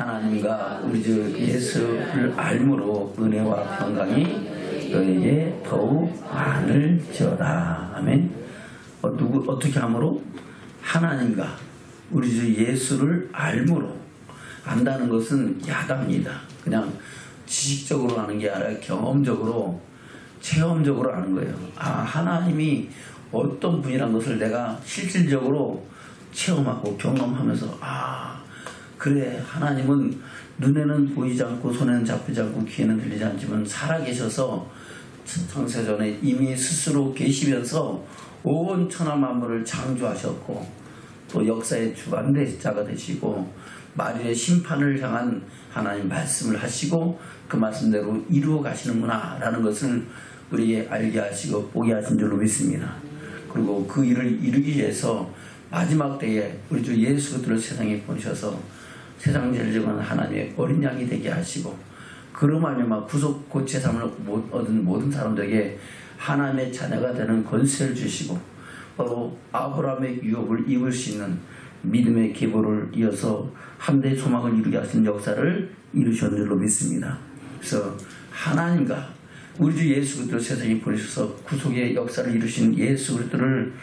하나님과 우리 주 예수를 알므로 은혜와 평강이 너에게 더욱 많을지어다. 아멘. 어떻게 함으로? 하나님과 우리 주 예수를 알므로. 안다는 것은 야답니다. 그냥 지식적으로 아는 게 아니라 경험적으로, 체험적으로 아는 거예요. 하나님이 어떤 분이란 것을 내가 실질적으로 체험하고 경험하면서 그래, 하나님은 눈에는 보이지 않고 손에는 잡히지 않고 귀에는 들리지 않지만 살아계셔서 창세전에 이미 스스로 계시면서 온 천하 만물을 창조하셨고 또 역사의 주관자가 되시고 만일의 심판을 향한 하나님 말씀을 하시고 그 말씀대로 이루어 가시는구나 라는 것을 우리에게 알게 하시고 보게 하신 줄로 믿습니다. 그리고 그 일을 이루기 위해서 마지막 때에 우리 주 예수 그리스도를 세상에 보내셔서 세상 죄를 지은 하나님의 어린 양이 되게 하시고 그로 말미암아 구속 곧 제사함을 얻은 모든 사람들에게 하나님의 자녀가 되는 권세를 주시고 바로 아브라함의 유업을 입을 수 있는 믿음의 계보를 이어서 한대의 소망을 이루게 하신 역사를 이루신 줄로 믿습니다. 그래서 하나님과 우리 주 예수 그리스도를 세상에 보내셔서 구속의 역사를 이루신 예수 그리스도를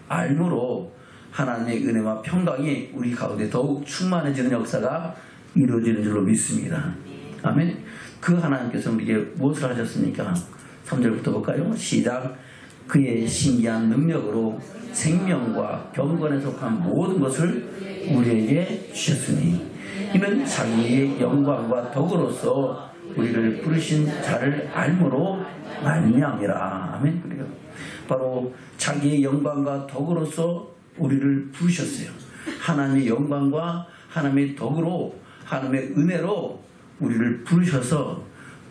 알므로 하나님의 은혜와 평강이 우리 가운데 더욱 충만해지는 역사가 이루어지는 줄로 믿습니다. 아멘. 그 하나님께서 우리에게 무엇을 하셨습니까? 3절부터 볼까요? 시작. 그의 신기한 능력으로 생명과 경건에 속한 모든 것을 우리에게 주셨으니 이는 자기의 영광과 덕으로서 우리를 부르신 자를 알므로 말미암이라. 아멘. 그래요. 바로 자기의 영광과 덕으로서 우리를 부르셨어요. 하나님의 영광과 하나님의 덕으로 하나님의 은혜로 우리를 부르셔서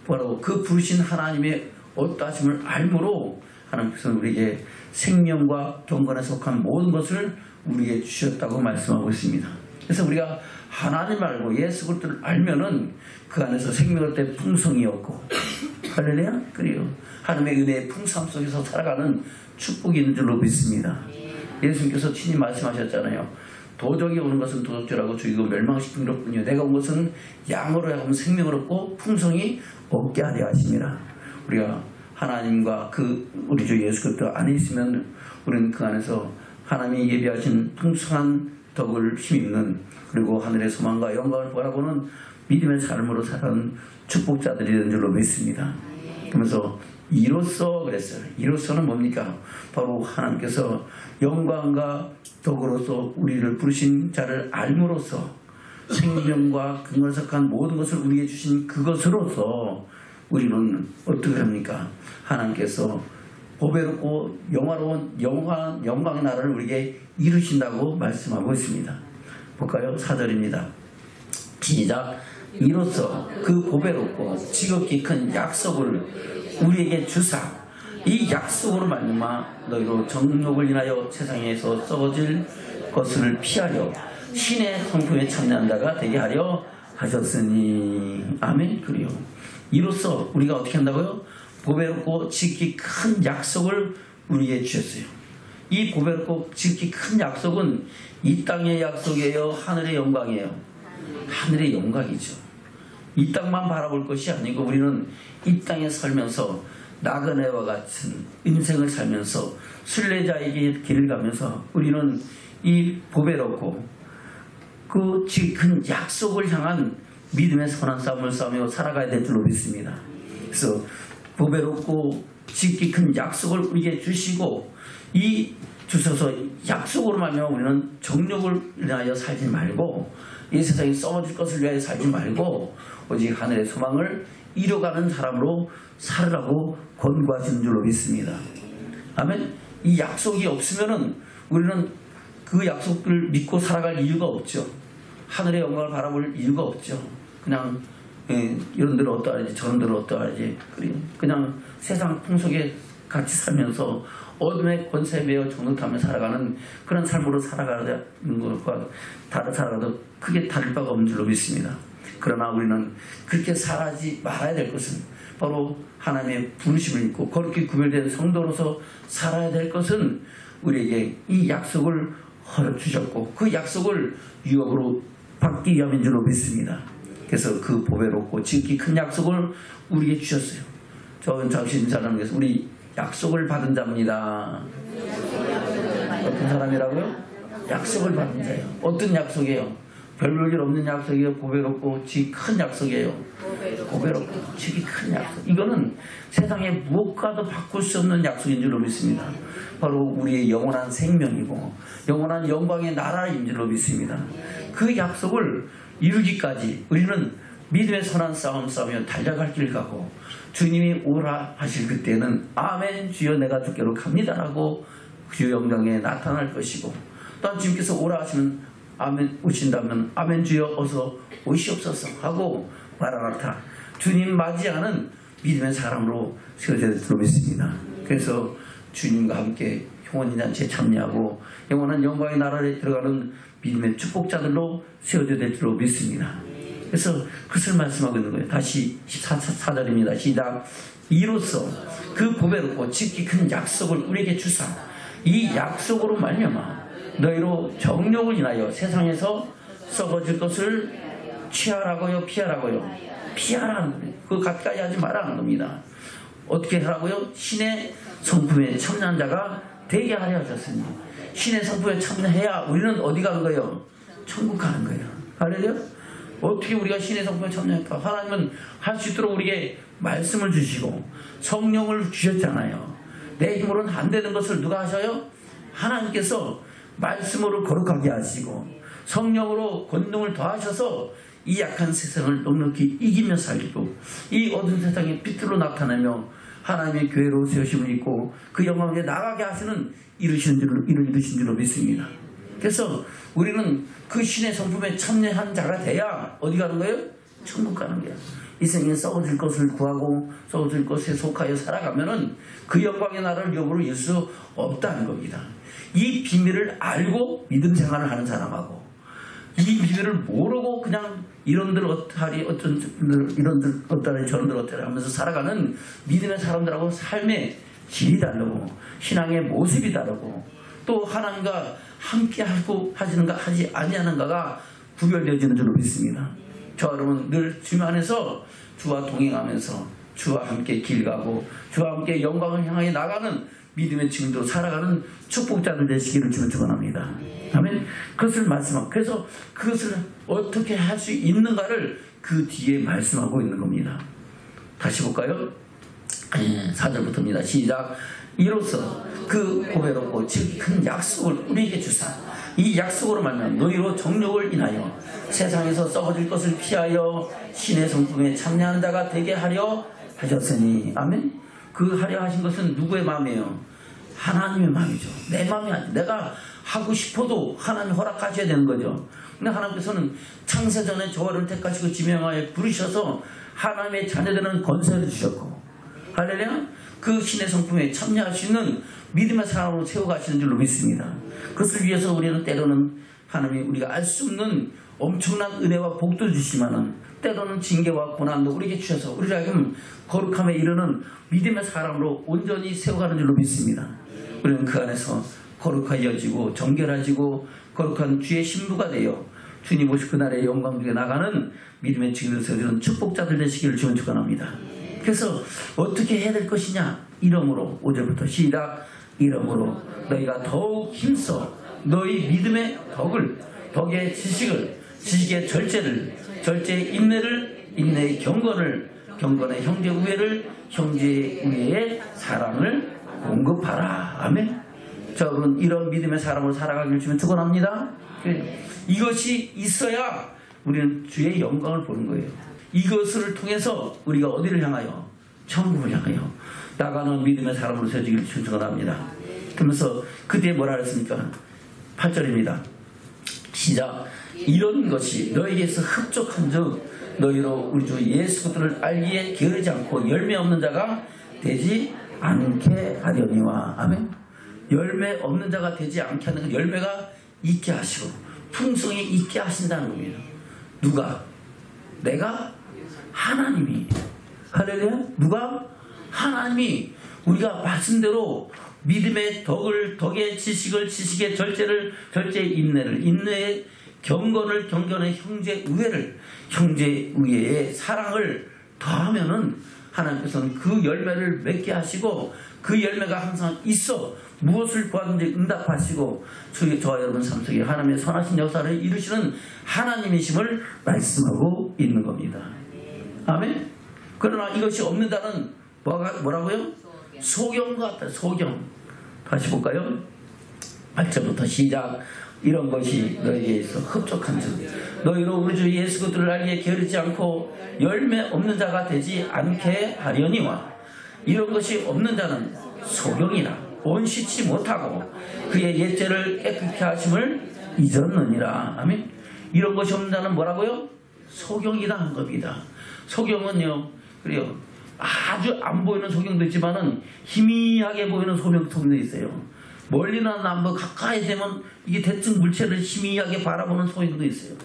바로 그 부르신 하나님의 어떠하심을 알므로 하나님께서 우리에게 생명과 경건에 속한 모든 것을 우리에게 주셨다고 말씀하고 있습니다. 그래서 우리가 하나님 알고 예수 그리스도를 알면은 그 안에서 생명을 때 풍성이 없고 할렐루야. 그래요. 하나님의 은혜의 풍성 속에서 살아가는 축복이 있는 줄로 믿습니다. 예수님께서 친히 말씀하셨잖아요. 도적이 오는 것은 도적질하고 죽이고 멸망시키는 것뿐이요 내가 온 것은 양으로 하여금 생명을 얻고 풍성이 없게 하려 하심이라. 우리가 하나님과 우리 주 예수 그리스도 안에 있으면 우리는 그 안에서 하나님이 예비하신 풍성한 덕을 힘입는 그리고 하늘의 소망과 영광을 바라보는 믿음의 삶으로 살아가는 축복자들이 되는 줄로 믿습니다. 그러면서 이로써 그랬어요. 이로써는 뭡니까? 바로 하나님께서 영광과 덕으로서 우리를 부르신 자를 알므로써 생명과 근거에 속한 모든 것을 우리에게 주신 그것으로서 우리는 어떻게 합니까? 하나님께서 보배롭고 영화로운 영광의 나라를 우리에게 이루신다고 말씀하고 있습니다. 볼까요? 4절입니다. 시작. 이로써 그 보배롭고 지극히 큰 약속을 우리에게 주사 이 약속으로 말미암아 너희로 정욕을 인하여 세상에서 썩어질 것을 피하려 신의 성품에 참여한 자가 되게 하려 하셨으니. 아멘. 그래요. 이로써 우리가 어떻게 한다고요? 보배롭고 지극히 큰 약속을 우리에게 주셨어요. 이 보배롭고 지극히 큰 약속은 이 땅의 약속이에요? 하늘의 영광이에요? 하늘의 영광이죠. 이 땅만 바라볼 것이 아니고 우리는 이 땅에 살면서 나그네와 같은 인생을 살면서 순례자에게 길을 가면서 우리는 이 보배롭고 그 큰 약속을 향한 믿음의 선한 싸움을 싸우며 살아가야 될 줄로 믿습니다. 그래서 보배롭고 지극히 큰 약속을 우리에게 주시고 이 주셔서 약속으로 말미암아 우리는 정욕을 위하여 살지 말고 이 세상에 썩어질 것을 위하여 살지 말고 오직 하늘의 소망을 이뤄가는 사람으로 살으라고 권고하시는 줄로 믿습니다. 아멘. 이 약속이 없으면은 우리는 그 약속을 믿고 살아갈 이유가 없죠. 하늘의 영광을 바라볼 이유가 없죠. 그냥 이런 데는 어떠하지 저런 데는 어떠하지 그냥 세상 풍속에 같이 살면서 어둠의 권세에 매여 정욕하며 살아가는 그런 삶으로 살아가는 것과 살아가도 크게 다를 바가 없는 줄로 믿습니다. 그러나 우리는 그렇게 살아지 말아야 될 것은 바로 하나님의 부르심을 입고 거룩히 구별된 성도로서 살아야 될 것은 우리에게 이 약속을 허락 주셨고 그 약속을 유업으로 받기 위함인 줄로 믿습니다. 그래서 그 보배롭고 지극히 큰 약속을 우리에게 주셨어요. 저는 잠시 사람에게서 우리 약속을 받은 자입니다. 어떤 사람이라고요? 약속을 받은 자예요. 어떤 약속이에요? 별볼일 없는 약속이에요. 보배롭고 지극히 큰 약속이에요. 보배롭고 지극히 큰 약속. 이거는 세상에 무엇과도 바꿀 수 없는 약속인 줄로 믿습니다. 바로 우리의 영원한 생명이고 영원한 영광의 나라인 줄로 믿습니다. 그 약속을 이루기까지 우리는 믿음의 선한 싸움 싸우며 달려갈 길을 가고 주님이 오라 하실 그때는 아멘 주여 내가 주께로 갑니다라고 주 영광에 나타날 것이고, 또한 주님께서 오라 하시면 아멘 오신다면 아멘 주여 어서 오시옵소서 하고 마라나타 주님 맞이하는 믿음의 사람으로 세워져야 될 줄 믿습니다. 그래서 주님과 함께 영원히 잔치에 참여하고 영원한 영광의 나라에 들어가는 믿음의 축복자들로 세워져야 될 줄 믿습니다. 그래서 그것을 말씀하고 있는 거예요. 다시 14절입니다. 시작. 이로써 그 보배롭고 지극히 큰 약속을 우리에게 주사 이 약속으로 말미암아 너희로 정욕을 인하여 세상에서 썩어질 것을 취하라고요, 피하라고요? 피하라는 거예요. 그거 가까이 하지 말라는 겁니다. 어떻게 하라고요? 신의 성품에 참여한 자가 되게 하려 하셨으니 신의 성품에 참여해야 우리는 어디 가는 거예요? 천국 가는 거예요. 할렐루야? 어떻게 우리가 신의 성품에 참여할까? 하나님은 할 수 있도록 우리에게 말씀을 주시고 성령을 주셨잖아요. 내 힘으로는 안 되는 것을 누가 하셔요? 하나님께서 말씀으로 거룩하게 하시고 성령으로 권능을 더하셔서 이 약한 세상을 넉넉히 이기며 살리고 이 어두운 세상에 빛으로 나타나며 하나님의 교회로 세우심을 입고 그 영광에 나가게 하시는 일을 이루신 줄로 믿습니다. 그래서 우리는 그 신의 성품에 참여한 자가 돼야 어디 가는 거예요? 천국 가는 거예요. 이 생에 썩어질 것을 구하고 썩어질 것에 속하여 살아가면은 그 영광의 나라를 여부로 이룰 수 없다는 겁니다. 이 비밀을 알고 믿음 생활을 하는 사람하고 이 비밀을 모르고 그냥 이런들 어떠하리 이런들 어떠하리 저런들 어떠하리 하면서 살아가는 믿음의 사람들하고 삶의 질이 다르고 신앙의 모습이 다르고 또 하나님과 함께 하고 하지 아니하는가가 구별되어지는 줄로 믿습니다. 저 여러분 늘 주님 안에서 주와 동행하면서 주와 함께 길 가고 주와 함께 영광을 향해 나가는 믿음의 증인으로 살아가는 축복자들 되시기를 주님 축원합니다. 아멘. 그것을 말씀하고 그래서 그것을 어떻게 할 수 있는가를 그 뒤에 말씀하고 있는 겁니다. 다시 볼까요? 4절부터입니다. 시작. 이로써 그 보배롭고 지극히 큰 약속을 우리에게 주사 이 약속으로 말하면 너희로 정욕을 인하여 세상에서 썩어질 것을 피하여 신의 성품에 참여한 자가 되게 하려 하셨으니 아멘. 그 하려 하신 것은 누구의 마음이에요? 하나님의 마음이죠. 내 마음이 아니죠. 내가 하고 싶어도 하나님 허락하셔야 되는 거죠. 근데 하나님께서는 창세전에 저를 택하시고 지명하여 부르셔서 하나님의 자녀되는 권세를 주셨고 할렐루야. 그 신의 성품에 참여할 수 있는 믿음의 사람으로 세워가시는 줄로 믿습니다. 그것을 위해서 우리는 때로는 하나님이 우리가 알 수 없는 엄청난 은혜와 복도 주시지만은 때로는 징계와 고난도 우리에게 주셔서 우리를 하여금 거룩함에 이르는 믿음의 사람으로 온전히 세워가는 줄로 믿습니다. 우리는 그 안에서 거룩하여지고 정결해지고 거룩한 주의 신부가 되어 주님 오실 그날의 영광 중에 나가는 믿음의 증인으로 세워지는 축복자들 되시기를 주님 축원합니다. 그래서 어떻게 해야 될 것이냐? 이러므로 5절부터 시작. 이러므로 너희가 더욱 힘써 너희 믿음의 덕의 지식을 지식의 절제의 인내를 인내의 경건의 형제 우애를 형제 우애의 사랑을 공급하라. 아멘. 자, 여러분 이런 믿음의 사람으로 살아가기를 주면 축원합니다. 이것이 있어야 우리는 주의 영광을 보는 거예요. 이것을 통해서 우리가 어디를 향하여? 천국을 향하여 나가는 믿음의 사람으로 세워지기를 축원합니다. 그러면서 그때 뭐라 그랬습니까? 8절입니다. 시작. 이런 것이 너희에게서 흡족한즉 너희로 우리 주 예수 그리스도를 알기에 게으르지 않고 열매 없는 자가 되지 않게 하려니와. 아멘. 열매 없는 자가 되지 않게 하는 그 열매가 있게 하시고 풍성히 있게 하신다는 겁니다. 누가? 내가? 하나님이. 할렐루야. 누가? 하나님이 우리가 말씀대로 믿음의 덕의 지식을 지식의 절제의 인내를 인내의 경건을 경건의 형제 우애를 형제 우애의 사랑을 더하면은 하나님께서는 그 열매를 맺게 하시고 그 열매가 항상 있어 무엇을 구하든지 응답하시고 저와 여러분 삶 속에 하나님의 선하신 역사를 이루시는 하나님이심을 말씀하고 있는 겁니다. 아멘. 그러나 이것이 없는 자는 뭐라고요? 소경 같다. 소경. 다시 볼까요? 8절부터 시작. 이런 것이 너희에게 있어 흡족한 즉 너희로 우리 주 예수 그리스도를 알기에 게으르지 않고 열매 없는 자가 되지 않게 하려니와 이런 것이 없는 자는 소경이라 온시치 못하고 그의 옛죄를 깨끗게 하심을 잊었느니라. 아멘. 이런 것이 없는 자는 뭐라고요? 소경이다 한 겁니다. 소경은요, 그래요. 아주 안 보이는 소경도 있지만은 희미하게 보이는 소경도 있어요. 멀리나 남부 가까이 되면 이게 대충 물체를 희미하게 바라보는 소경도 있어요.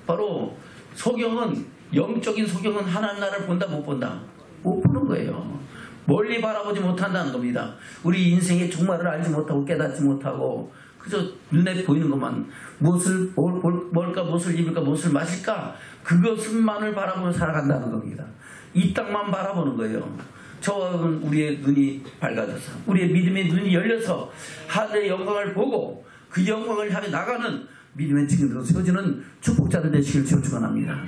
바로 소경은 영적인 소경은 하나님 나라를 본다 못 본다? 못 보는 거예요. 멀리 바라보지 못한다는 겁니다. 우리 인생의 종말을 알지 못하고 깨닫지 못하고 그저 눈에 보이는 것만 무엇을 뭘까 무엇을 입을까 무엇을 마실까 그것만을 바라보며 살아간다는 겁니다. 이 땅만 바라보는 거예요. 저와 우리의 눈이 밝아져서 우리의 믿음의 눈이 열려서 하늘의 영광을 보고 그 영광을 향해 나가는 믿음의 증인으로 세워지는 축복자들 되시길 주여 축원합니다.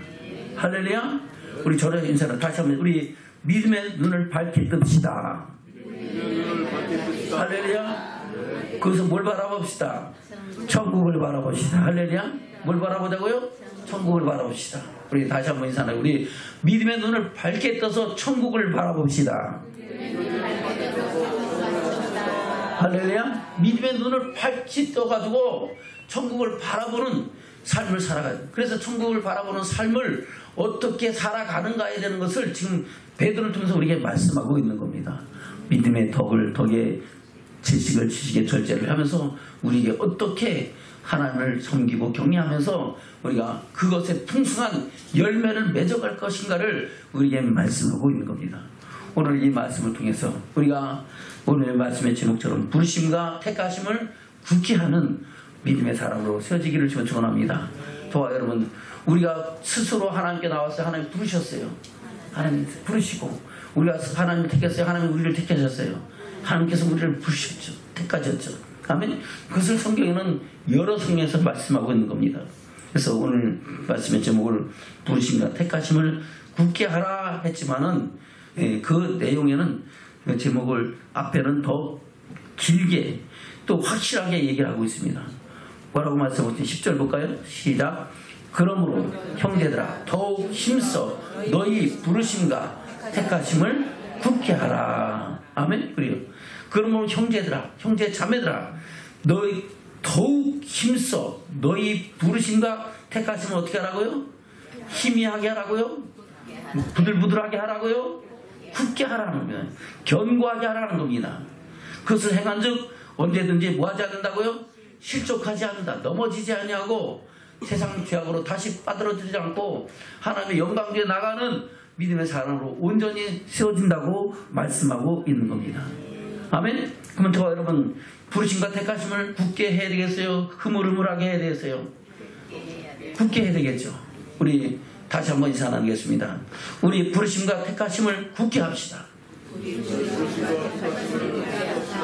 할렐루야. 우리 저를 인사를 다시 한번 우리 믿음의 눈을 밝게 뜹시다. 할렐루야. 거기서 뭘 바라봅시다. 천국을 바라봅시다. 할렐루야. 뭘 바라보자고요? 천국을 바라봅시다. 우리 다시 한번 인사하자. 우리 믿음의 눈을 밝게 떠서 천국을 바라봅시다. 할렐루야. 믿음의 눈을 밝게 떠가지고 천국을 바라보는 삶을 살아가요. 그래서 천국을 바라보는 삶을 어떻게 살아가는가에 대한 것을 지금 베드로를 통해서 우리에게 말씀하고 있는 겁니다. 믿음의 덕의 지식의 절제를 하면서 우리에게 어떻게 하나님을 섬기고 경외하면서 우리가 그것에 풍성한 열매를 맺어갈 것인가를 우리에게 말씀하고 있는 겁니다. 오늘 이 말씀을 통해서 우리가 오늘의 말씀의 제목처럼 부르심과 택하심을 굳게 하는 믿음의 사람으로 세워지기를 축원합니다. 저와 여러분 우리가 스스로 하나님께 나와서 하나님 부르셨어요. 하나님 부르시고 우리가 하나님을 택했어요. 하나님 우리를 택하셨어요. 하나님께서 우리를 부르셨죠. 택하셨죠. 아멘. 그것을 성경에는 여러 성경에서 말씀하고 있는 겁니다. 그래서 오늘 말씀의 제목을 부르심과 택하심을 굳게 하라 했지만은 그 내용에는 그 제목을 앞에는 더 길게 또 확실하게 얘기를 하고 있습니다. 뭐라고 말씀하셨지? 10절 볼까요? 시작. 그러므로 형제들아 더욱 힘써 너희 부르심과 택하심을 굳게 하라. 아멘. 그래요. 그러므로 형제들아 형제 자매들아 너희 더욱 힘써 너희 부르심과 택하심을 어떻게 하라고요? 희미하게 하라고요? 부들부들하게 하라고요? 굳게 하라는 겁니다. 견고하게 하라는 겁니다. 그것을 행한즉 언제든지 뭐하지 않는다고요? 실족하지 않는다. 넘어지지 아니하고 세상 죄악으로 다시 빠들어들지 않고 하나님의 영광에 나가는 믿음의 사람으로 온전히 세워진다고 말씀하고 있는 겁니다. 아멘. 그러면 저와 여러분 부르심과 택하심을 굳게 해야 되겠어요? 흐물흐물하게 해야 되겠어요? 굳게 해야 되겠죠. 우리 다시 한번 인사 나누겠습니다. 우리 부르심과 택하심을 굳게 합시다.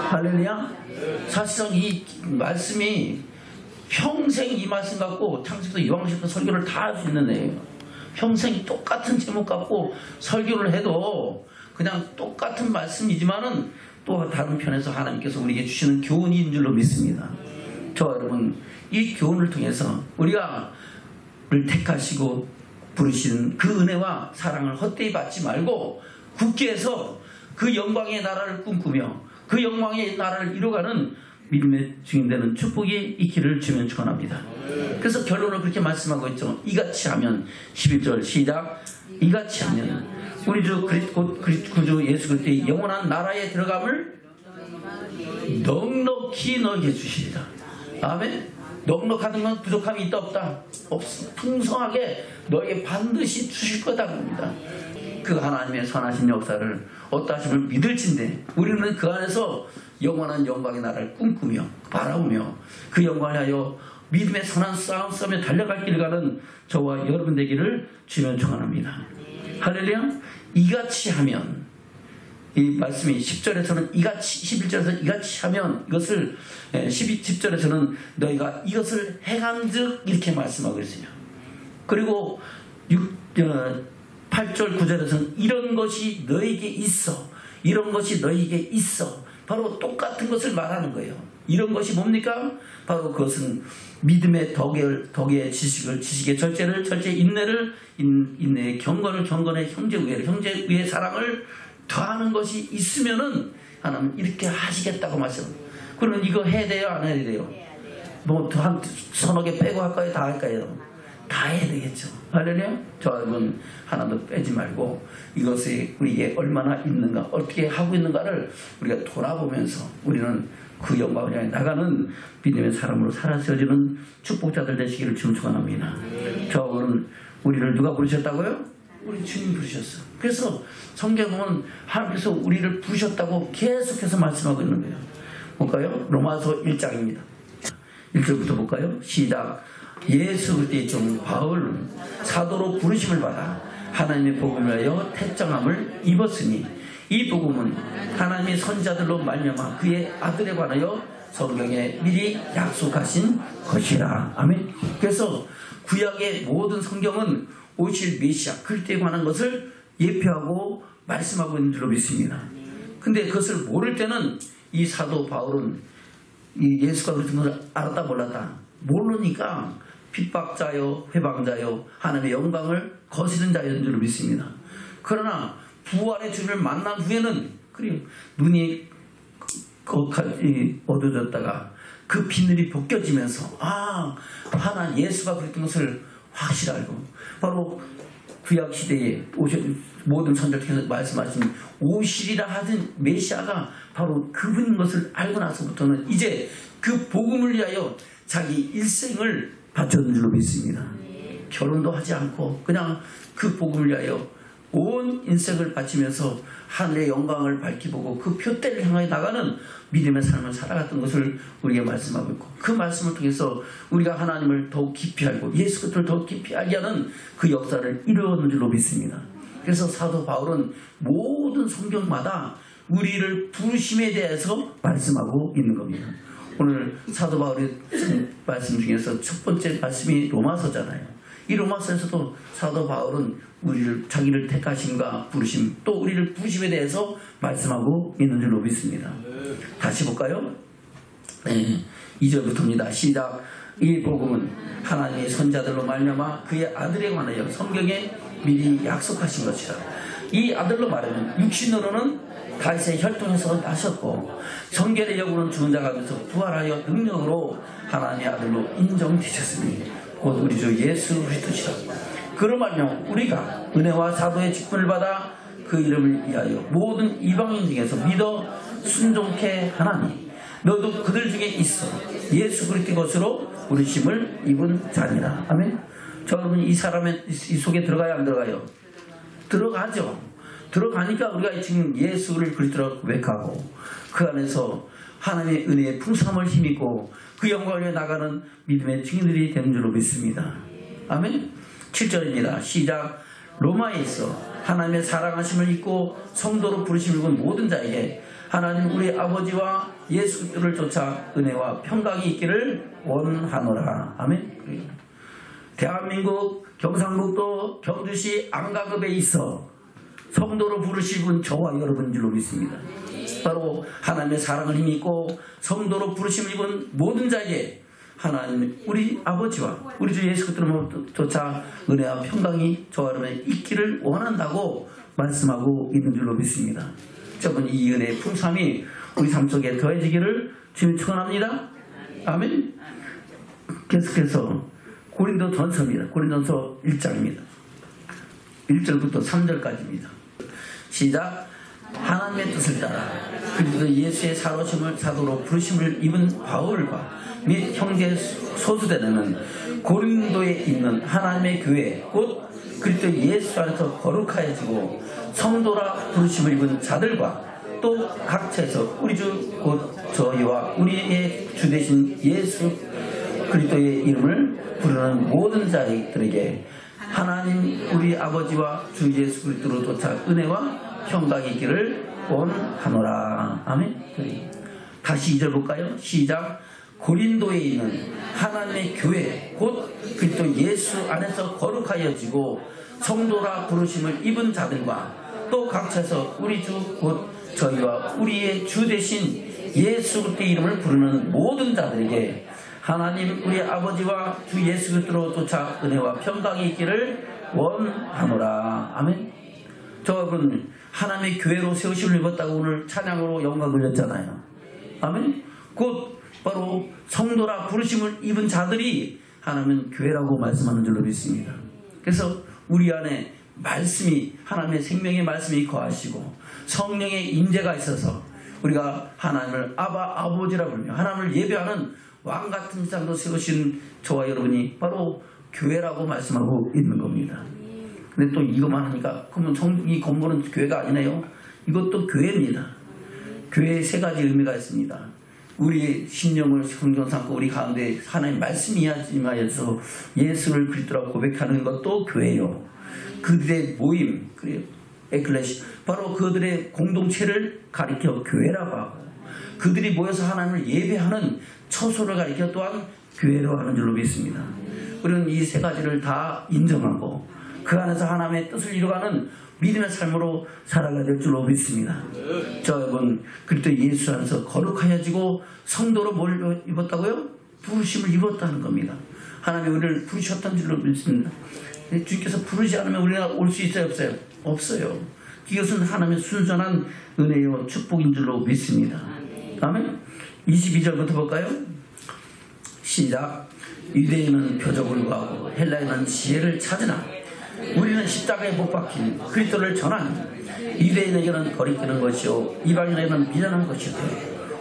할렐루야. 사실상 이 말씀이 평생 이 말씀 갖고 창세기부터 요한계시부터 설교를 다 할 수 있는 애예요. 평생 똑같은 제목 갖고 설교를 해도 그냥 똑같은 말씀이지만은 또 다른 편에서 하나님께서 우리에게 주시는 교훈인 줄로 믿습니다. 저와 여러분 이 교훈을 통해서 우리가 를 택하시고 부르시는 그 은혜와 사랑을 헛되이 받지 말고 굳게 해서 그 영광의 나라를 꿈꾸며 그 영광의 나라를 이루어가는 믿음의 증인되는 축복이 있기를 주면 축원합니다. 그래서 결론을 그렇게 말씀하고 있죠. 이같이 하면 11절 시작. 이같이 하면 우리 주 구주 예수 그리스도의 영원한 나라에 들어감을 넉넉히 너에게 주시리라. 아멘. 넉넉하던 건 부족함이 있다 없다? 없습니다. 풍성하게 너에게 반드시 주실 거다 겁니다. 그 하나님의 선하신 역사를 어떠하심을 믿을진데 우리는 그 안에서 영원한 영광의 나라를 꿈꾸며 바라보며 그 영광을 하여 믿음의 선한 싸움 싸움에 달려갈 길을 가는 저와 여러분 되기를 주면 축원합니다. 할렐루야. 이같이 하면, 이 말씀이 10절에서는 이같이, 11절에서 이같이 하면, 이것을 10절에서는 너희가 이것을 행한즉 이렇게 말씀하고 있어요. 그리고 8절 9절에서는 이런 것이 너희에게 있어, 이런 것이 너희에게 있어. 바로 똑같은 것을 말하는 거예요. 이런 것이 뭡니까? 바로 그것은 믿음의 덕의 지식의 절제를, 인내를, 인내의 경건의 형제 위의 사랑을 더하는 것이 있으면은 하나님 이렇게 하시겠다고 말씀합니다. 그러면 이거 해야 돼요? 안 해야 돼요? 뭐 한 서너 개 빼고 할까요? 다 할까요? 다 해야 되겠죠. 할렐루야. 저 여러분 하나도 빼지 말고 이것이 우리에게 얼마나 있는가, 어떻게 하고 있는가를 우리가 돌아보면서 우리는 그 영광을 향해 나가는 믿음의 사람으로 살아서지는 축복자들 되시기를 축원합니다. 저분은 우리를 누가 부르셨다고요? 우리 주님 부르셨어. 그래서 성경은 하나님께서 우리를 부르셨다고 계속해서 말씀하고 있는 거예요. 볼까요? 로마서 1장입니다. 1절부터 볼까요? 시작. 예수 그리스도의 종 바울은 사도로 부르심을 받아 하나님의 복음을 위하여 택정함을 입었으니 이 복음은 하나님의 선자들로 말미암아 그의 아들에 관하여 성경에 미리 약속하신 것이라. 아멘. 그래서 구약의 모든 성경은 오실 메시아 그리스도에 관한 것을 예표하고 말씀하고 있는 줄로 믿습니다. 근데 그것을 모를 때는 이 사도 바울은 이 예수가 그리스도인 것을 알았다 몰랐다 모르니까 핍박자요 회방자요 하나님의 영광을 거스르는 자였는 줄로 믿습니다. 그러나 부활의 주님을 만난 후에는 눈이 어두워졌다가 그 비늘이 벗겨지면서 하나님 예수가 그랬던 것을 확실히 알고, 바로 구약 시대에 모든 선자께서 말씀하신 오시리라 하던 메시아가 바로 그분인 것을 알고 나서부터는 이제 그 복음을 위하여 자기 일생을 바쳤는 줄로 믿습니다. 결혼도 하지 않고 그냥 그 복음을 위하여 온 인생을 바치면서 하늘의 영광을 밝히 보고 그 표대를 향해 나가는 믿음의 삶을 살아갔던 것을 우리에게 말씀하고 있고, 그 말씀을 통해서 우리가 하나님을 더욱 깊이 알고 예수 그리스도를 더욱 깊이 알게 하는 그 역사를 이루었는 줄로 믿습니다. 그래서 사도 바울은 모든 성경마다 우리를 부르심에 대해서 말씀하고 있는 겁니다. 오늘 사도 바울의 말씀 중에서 첫 번째 말씀이 로마서잖아요. 이 로마서에서도 사도 바울은 자기를 택하심과 부르심, 또 우리를 부르심에 대해서 말씀하고 있는 줄로 믿습니다. 다시 볼까요? 2절부터입니다. 시작. 이 복음은 하나님의 선자들로 말미암아 그의 아들에 관하여 성경에 미리 약속하신 것이라. 이 아들로 말하면 육신으로는 다윗의 혈통에서 나셨고 성결의 영으로는 죽은 자 가운데서 부활하여 능력으로 하나님의 아들로 인정되셨으니 곧 우리 주 예수 그리스도시라. 그로 말미암아 우리가 은혜와 사도의 직분을 받아 그 이름을 위하여 모든 이방인 중에서 믿어 순종케 하나니 너도 그들 중에 있어 예수 그리스도의 것으로 부르심을 입은 자니라. 아멘. 저 여러분 이 사람의 이 속에 들어가요 안 들어가요? 들어가죠. 들어가니까 우리가 지금 예수를 그리스도로 고백하고 그 안에서 하나님의 은혜의 풍성함을 힘입고 그 영광을 위해 나가는 믿음의 증인들이 되는 줄로 믿습니다. 아멘. 7절입니다. 시작. 로마에 있어 하나님의 사랑하심을 입고 성도로 부르심을 입은 모든 자에게 하나님 우리 아버지와 예수 그리스도를 쫓아 은혜와 평강이 있기를 원하노라. 아멘. 대한민국 경상북도 경주시 안가급에 있어 성도로 부르시는 저와 여러분 줄로 믿습니다. 바로 하나님의 사랑을 힘입고 성도로 부르심을 입은 모든 자에게 하나님 우리 아버지와 우리 주 예수 그리스도를 쫓아 은혜와 평강이 저와 여러분에 있기를 원한다고 말씀하고 있는 줄로 믿습니다. 저분 이 은혜의 풍성함이 우리 삶 속에 더해지기를 주님 축원합니다. 아멘. 계속해서 고린도전서입니다. 고린도전서 1장입니다. 1절부터 3절까지입니다. 시작. 하나님의 뜻을 따라 그리스도 예수의 사로심을 사도로 부르심을 입은 바울과 및 형제 소수대는 고린도에 있는 하나님의 교회 곧 그리스도 예수 안에서 거룩하여지고 성도라 부르심을 입은 자들과 또 각처에서 우리 주 곧 저희와 우리의 주 되신 예수 그리스도의 이름을 부르는 모든 자들에게 하나님 우리 아버지와 주 예수 그리스도로 도착 은혜와 평강이 있기를 원하노라. 아멘. 다시 2절 볼까요? 시작. 고린도에 있는 하나님의 교회 곧 그리스도 예수 안에서 거룩하여지고 성도라 부르심을 입은 자들과 또 각처에서 우리 주 곧 저희와 우리의 주 대신 예수 그리스도의 이름을 부르는 모든 자들에게 하나님 우리 아버지와 주 예수 그리스도로 도착 은혜와 평강이 있기를 원하노라. 아멘. 여러분 하나님의 교회로 세우심을 입었다고 오늘 찬양으로 영광 돌렸잖아요. 아멘. 곧 바로 성도라 부르심을 입은 자들이 하나님은 교회라고 말씀하는 줄로 믿습니다. 그래서 우리 안에 말씀이 하나님의 생명의 말씀이 거하시고 성령의 임재가 있어서 우리가 하나님을 아버지라 부르며 하나님을 예배하는 왕같은 삶도 세우신 저와 여러분이 바로 교회라고 말씀하고 있는 겁니다. 근데 또 이것만 하니까 그러면 이 건물은 교회가 아니네요. 이것도 교회입니다. 교회에 세 가지 의미가 있습니다. 우리의 심령을 성경 삼고 우리 가운데 하나님 말씀이 임하여서 예수를 그리스도라고 고백하는 것도 교회요. 그들의 모임, 에클레시, 바로 그들의 공동체를 가리켜 교회라고 하고 그들이 모여서 하나님을 예배하는 처소를 가리켜 또한 교회로 하는 줄로 믿습니다. 우리는 이 세 가지를 다 인정하고 그 안에서 하나님의 뜻을 이루어가는 믿음의 삶으로 살아가야 될 줄로 믿습니다. 여러분 그리스도 예수 안에서 거룩하여지고 성도로 뭘 입었다고요? 부르심을 입었다는 겁니다. 하나님이 우리를 부르셨던 줄로 믿습니다. 주님께서 부르지 않으면 우리가 올 수 있어요? 없어요? 없어요. 이것은 하나님의 순전한 은혜요 축복인 줄로 믿습니다. 아멘. 22절부터 볼까요? 시작. 유대인은 표적을 구하고 헬라인은 지혜를 찾으나 우리는 십자가에 못 박힌 그리스도를 전하니 유대인에게는 거리끼는 것이요 이방인에게는 미련한 것이요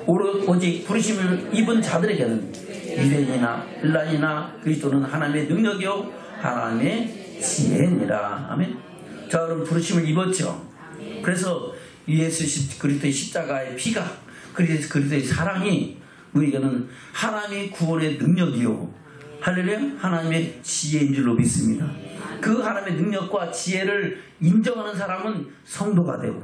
오직 부르심을 입은 자들에게는 유대인이나 헬라인이나 그리스도는 하나님의 능력이요 하나님의 지혜니라. 아멘. 자, 여러분 부르심을 입었죠. 그래서 예수 그리스도의 십자가의 피가 그리스도의 사랑이 우리에게는 하나님의 구원의 능력이요 할렐루야 하나님의 지혜인 줄로 믿습니다. 그 하나님의 능력과 지혜를 인정하는 사람은 성도가 되고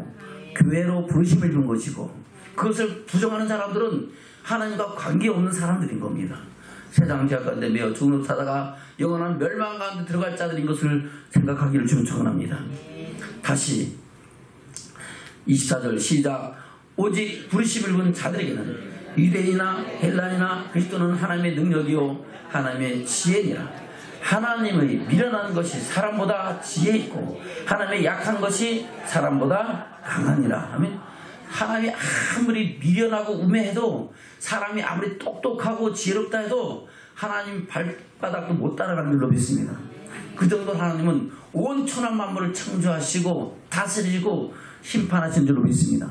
교회로 부르심을 입은 것이고 그것을 부정하는 사람들은 하나님과 관계없는 사람들인 겁니다. 세상 죄악 가운데 매어 죽음으로 사다가 영원한 멸망 가운데 들어갈 자들인 것을 생각하기를 좀 축원합니다. 다시 24절 시작. 오직 부르심을 입은 자들에게는 유대인이나 헬라인이나 그리스도는 하나님의 능력이요 하나님의 지혜니라. 하나님의 미련한 것이 사람보다 지혜 있고 하나님의 약한 것이 사람보다 강하니라. 아멘. 하나님이 아무리 미련하고 우매해도 사람이 아무리 똑똑하고 지혜롭다 해도 하나님 발바닥도 못 따라가는 줄로 믿습니다. 그 정도 하나님은 온 천하 만물을 창조하시고 다스리고 심판하신 줄로 믿습니다.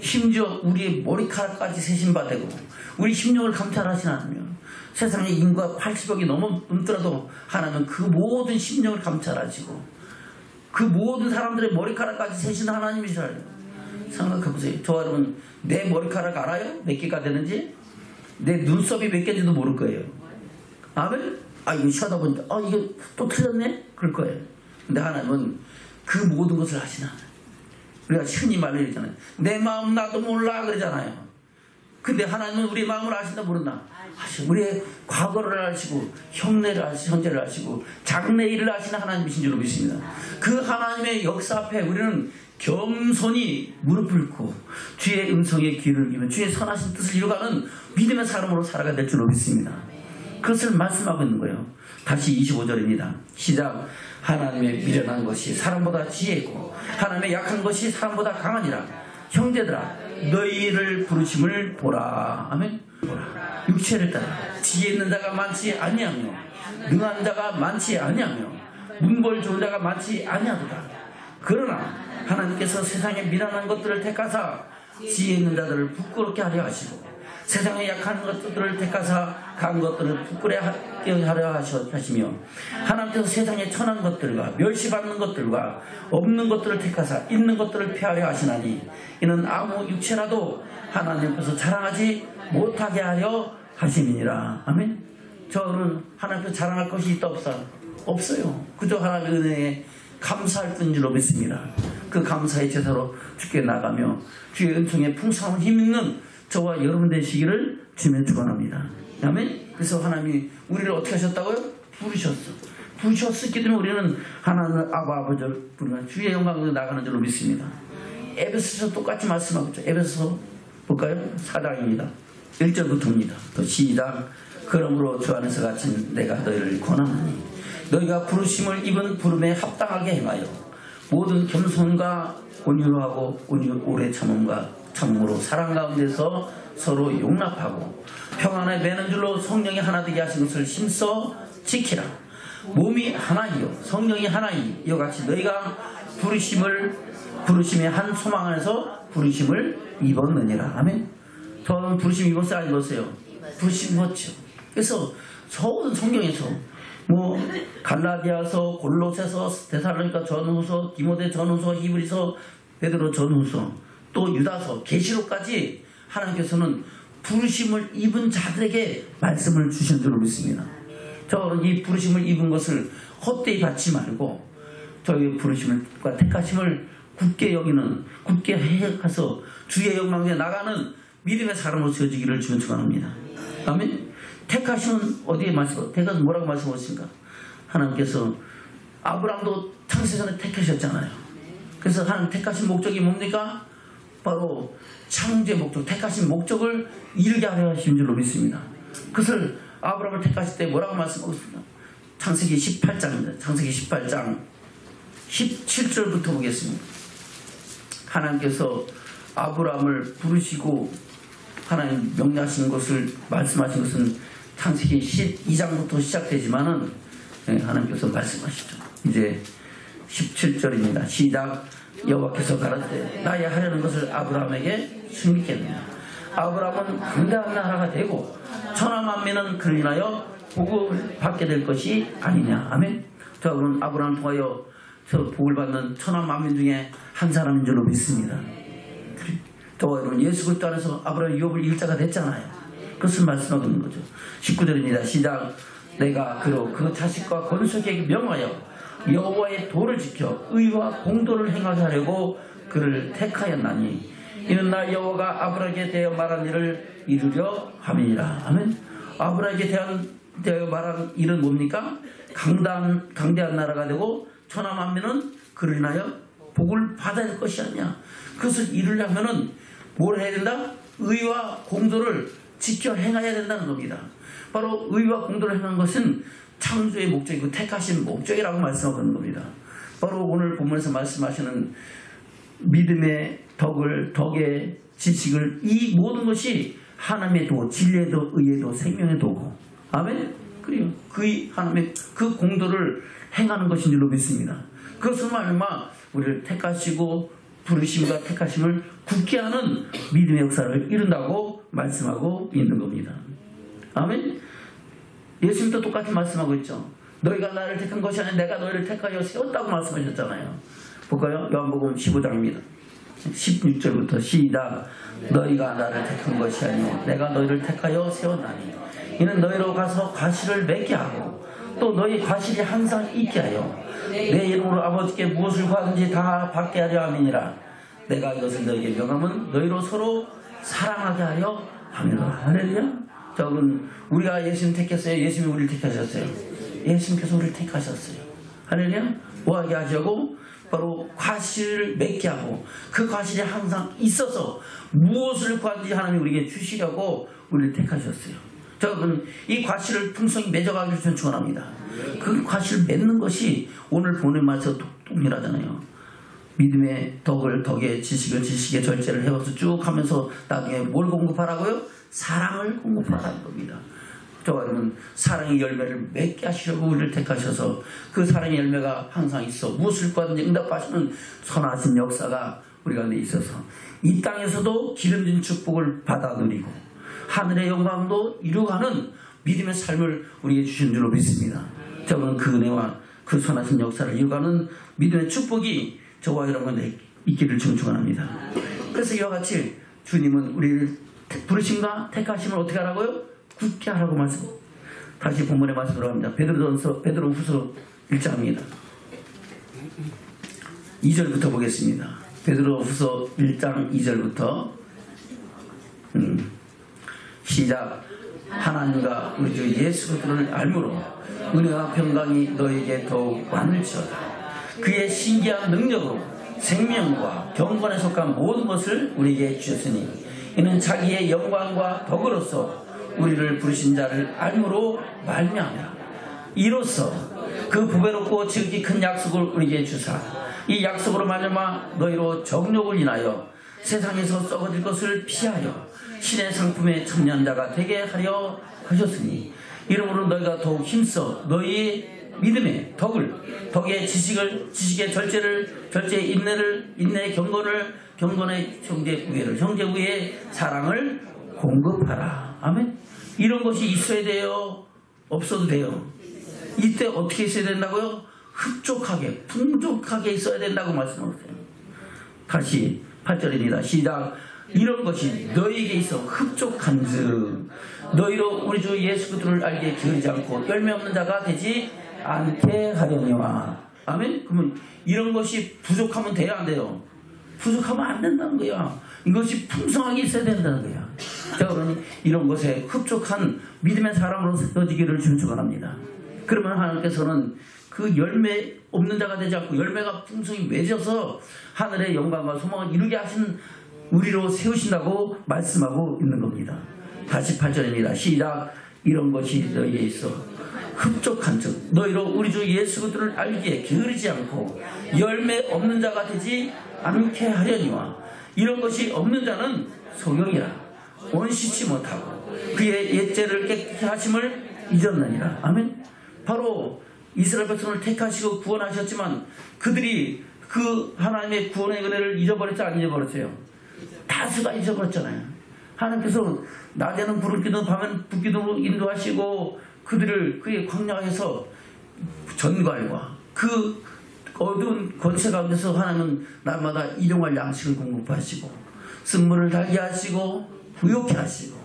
심지어 우리의 머리카락까지 세심받고 우리 심령을 감찰하시는 하나님, 세상에 인구가 80억이 넘더라도 하나님은 그 모든 심령을 감찰하시고 그 모든 사람들의 머리카락까지 세신 하나님이시라요. 생각해보세요. 저 여러분 내 머리카락 알아요? 몇 개가 되는지? 내 눈썹이 몇 개인지도 모를 거예요. 아멘? 이거 쉬다 보니까 이게 또 틀렸네? 그럴 거예요. 근데 하나님은 그 모든 것을 하시나. 우리가 흔히 말을 이러잖아요. 내 마음 나도 몰라 그러잖아요. 근데 하나님은 우리 마음을 아신다 모른다. 우리의 과거를 아시고 형제를 아시고 장래일을 아시는 하나님이신 줄로 믿습니다. 그 하나님의 역사 앞에 우리는 겸손히 무릎을 꿇고 주의 음성에 귀를 기면 주의 선하신 뜻을 이루어가는 믿음의 사람으로 살아가야 될 줄로 믿습니다. 그것을 말씀하고 있는 거예요. 다시 25절입니다. 시작. 하나님의 미련한 것이 사람보다 지혜 있고 하나님의 약한 것이 사람보다 강하니라. 형제들아 너희를 부르심을 보라. 아멘. 보라. 육체를 따라 지혜 있는 자가 많지 아니하며 능한 자가 많지 아니하며 문벌 좋은 자가 많지 아니하도다. 그러나 하나님께서 세상에 미련한 것들을 택하사 지혜 있는 자들을 부끄럽게 하려 하시고 세상에 약한 것들을 택하사 강한 것들을 부끄럽게 하려 하시며 하나님께서 세상에 천한 것들과 멸시받는 것들과 없는 것들을 택하사 있는 것들을 폐하려 하시나니 이는 아무 육체라도 하나님 앞에서 자랑하지 못하게 하려 하심이니라. 아멘. 저는 하나님께 자랑할 것이 있다 없다? 없어요. 그저 하나님의 은혜에 감사할 뿐인 줄로 믿습니다. 그 감사의 제사로 주께 나가며 주의 은총에 풍성한 힘 있는 저와 여러분 되시기를 주면 축원합니다. 아멘. 그래서 하나님이 우리를 어떻게 하셨다고요? 부르셨기 때문에 우리는 하나님 아버지를 부르면 주의 영광으로 나가는 줄로 믿습니다. 에베소서 똑같이 말씀하고 있죠. 에베소서 볼까요? 4장입니다. 1절부터입니다. 또 시작. 그러므로 주 안에서 갇힌 내가 너희를 권하노니 너희가 부르심을 입은 부름에 합당하게 행하여 모든 겸손과 온유하고 오래 참음으로 사랑 가운데서 서로 용납하고 평안에 매는 줄로 성령이 하나 되게 하신 것을 힘써 지키라. 몸이 하나이요 성령이 하나이 이와 같이 너희가 부르심의 한 소망 안에서 부르심을 입었느니라. 아멘. 저는 부르심 입었어요? 안 입었어요? 부르심 입었죠. 그래서 모든 성경에서 갈라디아서, 골로새서, 데살로니가 전후서, 디모데 전후서, 히브리서, 베드로 전후서, 또 유다서, 계시록까지 하나님께서는 부르심을 입은 자들에게 말씀을 주신 줄로 믿습니다. 저는 이 부르심을 입은 것을 헛되이 받지 말고 저희 부르심과 택하심을 굳게 여기는, 굳게 해서 주의 영광에 나가는 믿음의 사람으로 지어지기를 주면 축원합니다. 아멘. 택하심은 어디에 말씀? 택하심 뭐라고 말씀하셨습니까? 하나님께서 아브라함도 창세전에 택하셨잖아요. 그래서 하나님 택하신 목적이 뭡니까? 바로 창조의 목적, 택하신 목적을 이루게 하려 하신 줄로 믿습니다. 그것을 아브라함을 택하실 때 뭐라고 말씀하셨습니까? 창세기 18장입니다. 창세기 18장 17절부터 보겠습니다. 하나님께서 아브라함을 부르시고 하나님 명령하신 것을 말씀하신 것은 창세기 12장부터 시작되지만은 하나님께서 말씀하시죠. 이제 17절입니다. 시작. 여호와께서 가라사대 나의 하려는 것을 아브라함에게 숨기겠느냐. 아브라함은 강대한 나라가 되고 천하 만민은 그를 인하여 복을 받게 될 것이 아니냐. 아멘. 저는 아브라함을 통하여 저 복을 받는 천하 만민 중에 한 사람인 줄로 믿습니다. 저와 여러분 예수 그리스도 안에서 아브라함이 유업을 일자가 됐잖아요. 그것을 말씀하고 있는 거죠. 19절입니다. 시작. 내가 그로 그 자식과 건속에게 명하여 여호와의 도를 지켜 의와 공도를 행하게 하려고 그를 택하였나니 이는 나 여호와가 아브라함에게 대하여 말한 일을 이루려 함이니라. 아멘. 아브라함에게 대하여 말한 일은 뭡니까? 강대한 나라가 되고 천하 만민은 그를 인하여 복을 받아야 할 것이 아니냐. 그것을 이루려면은 뭘 해야 된다? 의와 공도를 지켜 행해야 된다는 겁니다. 바로 의와 공도를 행하는 것은 창조의 목적이고 택하신 목적이라고 말씀하고 있는 겁니다. 바로 오늘 본문에서 말씀하시는 믿음의 덕의 지식을 이 모든 것이 하나님의 도, 진리의 도, 의의 도, 생명의 도고. 아멘? 그래요. 하나님의 그 공도를 행하는 것인 줄로 믿습니다. 그것을 말미암아 우리를 택하시고 부르심과 택하심을 굳게 하는 믿음의 역사를 이룬다고 말씀하고 있는 겁니다. 아멘. 예수님도 똑같이 말씀하고 있죠. 너희가 나를 택한 것이 아니라 내가 너희를 택하여 세웠다고 말씀하셨잖아요. 볼까요? 요한복음 15장입니다. 16절부터 시작. 너희가 나를 택한 것이 아니라 내가 너희를 택하여 세웠나니 이는 너희로 가서 과실을 맺게 하고 또 너희 과실이 항상 있게 하여 내 이름으로 아버지께 무엇을 구하든지 다 받게 하려 함이니라. 내가 이것을 너희에게 명함은 너희로 서로 사랑하게 하려 함이라. 할렐루야. 저는 우리가 예수님 택했어요? 예수님이 우리를 택하셨어요? 예수님께서 우리를 택하셨어요. 할렐루야. 뭐하게 하시고 바로 과실을 맺게 하고 그 과실이 항상 있어서 무엇을 구하든지 하나님이 우리에게 주시려고 우리를 택하셨어요. 여러분 이 과실을 풍성히 맺어가기를 전 축원합니다. 그 과실을 맺는 것이 오늘 본의 말에서 동일하잖아요. 믿음의 덕의 지식의 절제를 해와서 쭉 하면서 나중에 뭘 공급하라고요? 사랑을 공급하라는 겁니다. 저와 여러분 사랑의 열매를 맺게 하시려고 우리를 택하셔서 그 사랑의 열매가 항상 있어 무엇을 구하든지 응답하시는 선하신 역사가 우리 가운데 있어서 이 땅에서도 기름진 축복을 받아 누리고 하늘의 영광도 이루어가는 믿음의 삶을 우리에게 주신 줄로 믿습니다. 저는 그 은혜와 그 선하신 역사를 이루어가는 믿음의 축복이 저와 여러분에게 있기를 축원합니다. 그래서 이와 같이 주님은 우리를 부르심과 택하심을 어떻게 하라고요? 굳게 하라고 말씀. 다시 본문의 말씀으로 합니다. 베드로후서 1장입니다. 2절부터 보겠습니다. 베드로후서 1장 2절부터 시작. 하나님과 우리 주 예수 그리스도를 알므로 은혜와 평강이 너에게 더욱 많을지어다. 그의 신기한 능력으로 생명과 경건에 속한 모든 것을 우리에게 주셨으니 이는 자기의 영광과 덕으로서 우리를 부르신 자를 알므로 말미암아 이로써 그 부배롭고 지극히 큰 약속을 우리에게 주사 이 약속으로 말미암아 너희로 정욕을 인하여 세상에서 썩어질 것을 피하여 신의 상품에 참여한 자가 되게 하려 하셨으니 이러므로 너희가 더욱 힘써 너희의 믿음의 덕의 지식의 절제의 인내의 경건의 형제 우애의 사랑을 공급하라. 아멘. 이런 것이 있어야 돼요? 없어도 돼요? 이때 어떻게 있어야 된다고요? 흡족하게 풍족하게 있어야 된다고 말씀하세요. 다시 8절입니다. 시작. 이런 것이 너희에게 있어 흡족한즉 너희로 우리 주 예수 그리스도를 알게 기울이지 않고 열매 없는 자가 되지 않게 하려니와. 아멘. 그러면 이런 것이 부족하면 돼야 안 돼요? 부족하면 안 된다는 거야. 이것이 풍성하게 있어야 된다는 거야. 자, 그러니 이런 것에 흡족한 믿음의 사람으로 세워지기를 축원합니다. 그러면 하나님께서는 그 열매 없는 자가 되지 않고 열매가 풍성히 맺어서 하늘의 영광과 소망을 이루게 하신 우리로 세우신다고 말씀하고 있는 겁니다. 다시 8절입니다. 시작. 이런 것이 너희에 있어 흡족한즉 너희로 우리 주 예수 그리스도를 알기에 게으르지 않고 열매 없는 자가 되지 않게 하려니와. 이런 것이 없는 자는 소경이라 원시치 못하고 그의 옛죄를 깨끗게 하심을 잊었느니라. 아멘. 바로 이스라엘 백성을 택하시고 구원하셨지만 그들이 그 하나님의 구원의 은혜를 잊어버렸지 안 잊어버렸어요? 다수가 잊어버렸잖아요. 하나님께서 낮에는 불을 기도 밤에는 불기도로 인도하시고 그들을 그의 광야에서 전갈과 그 어두운 권세 가운데서 하나님은 날마다 일용할 양식을 공급하시고 쓴물을 달게 하시고 부욕케 하시고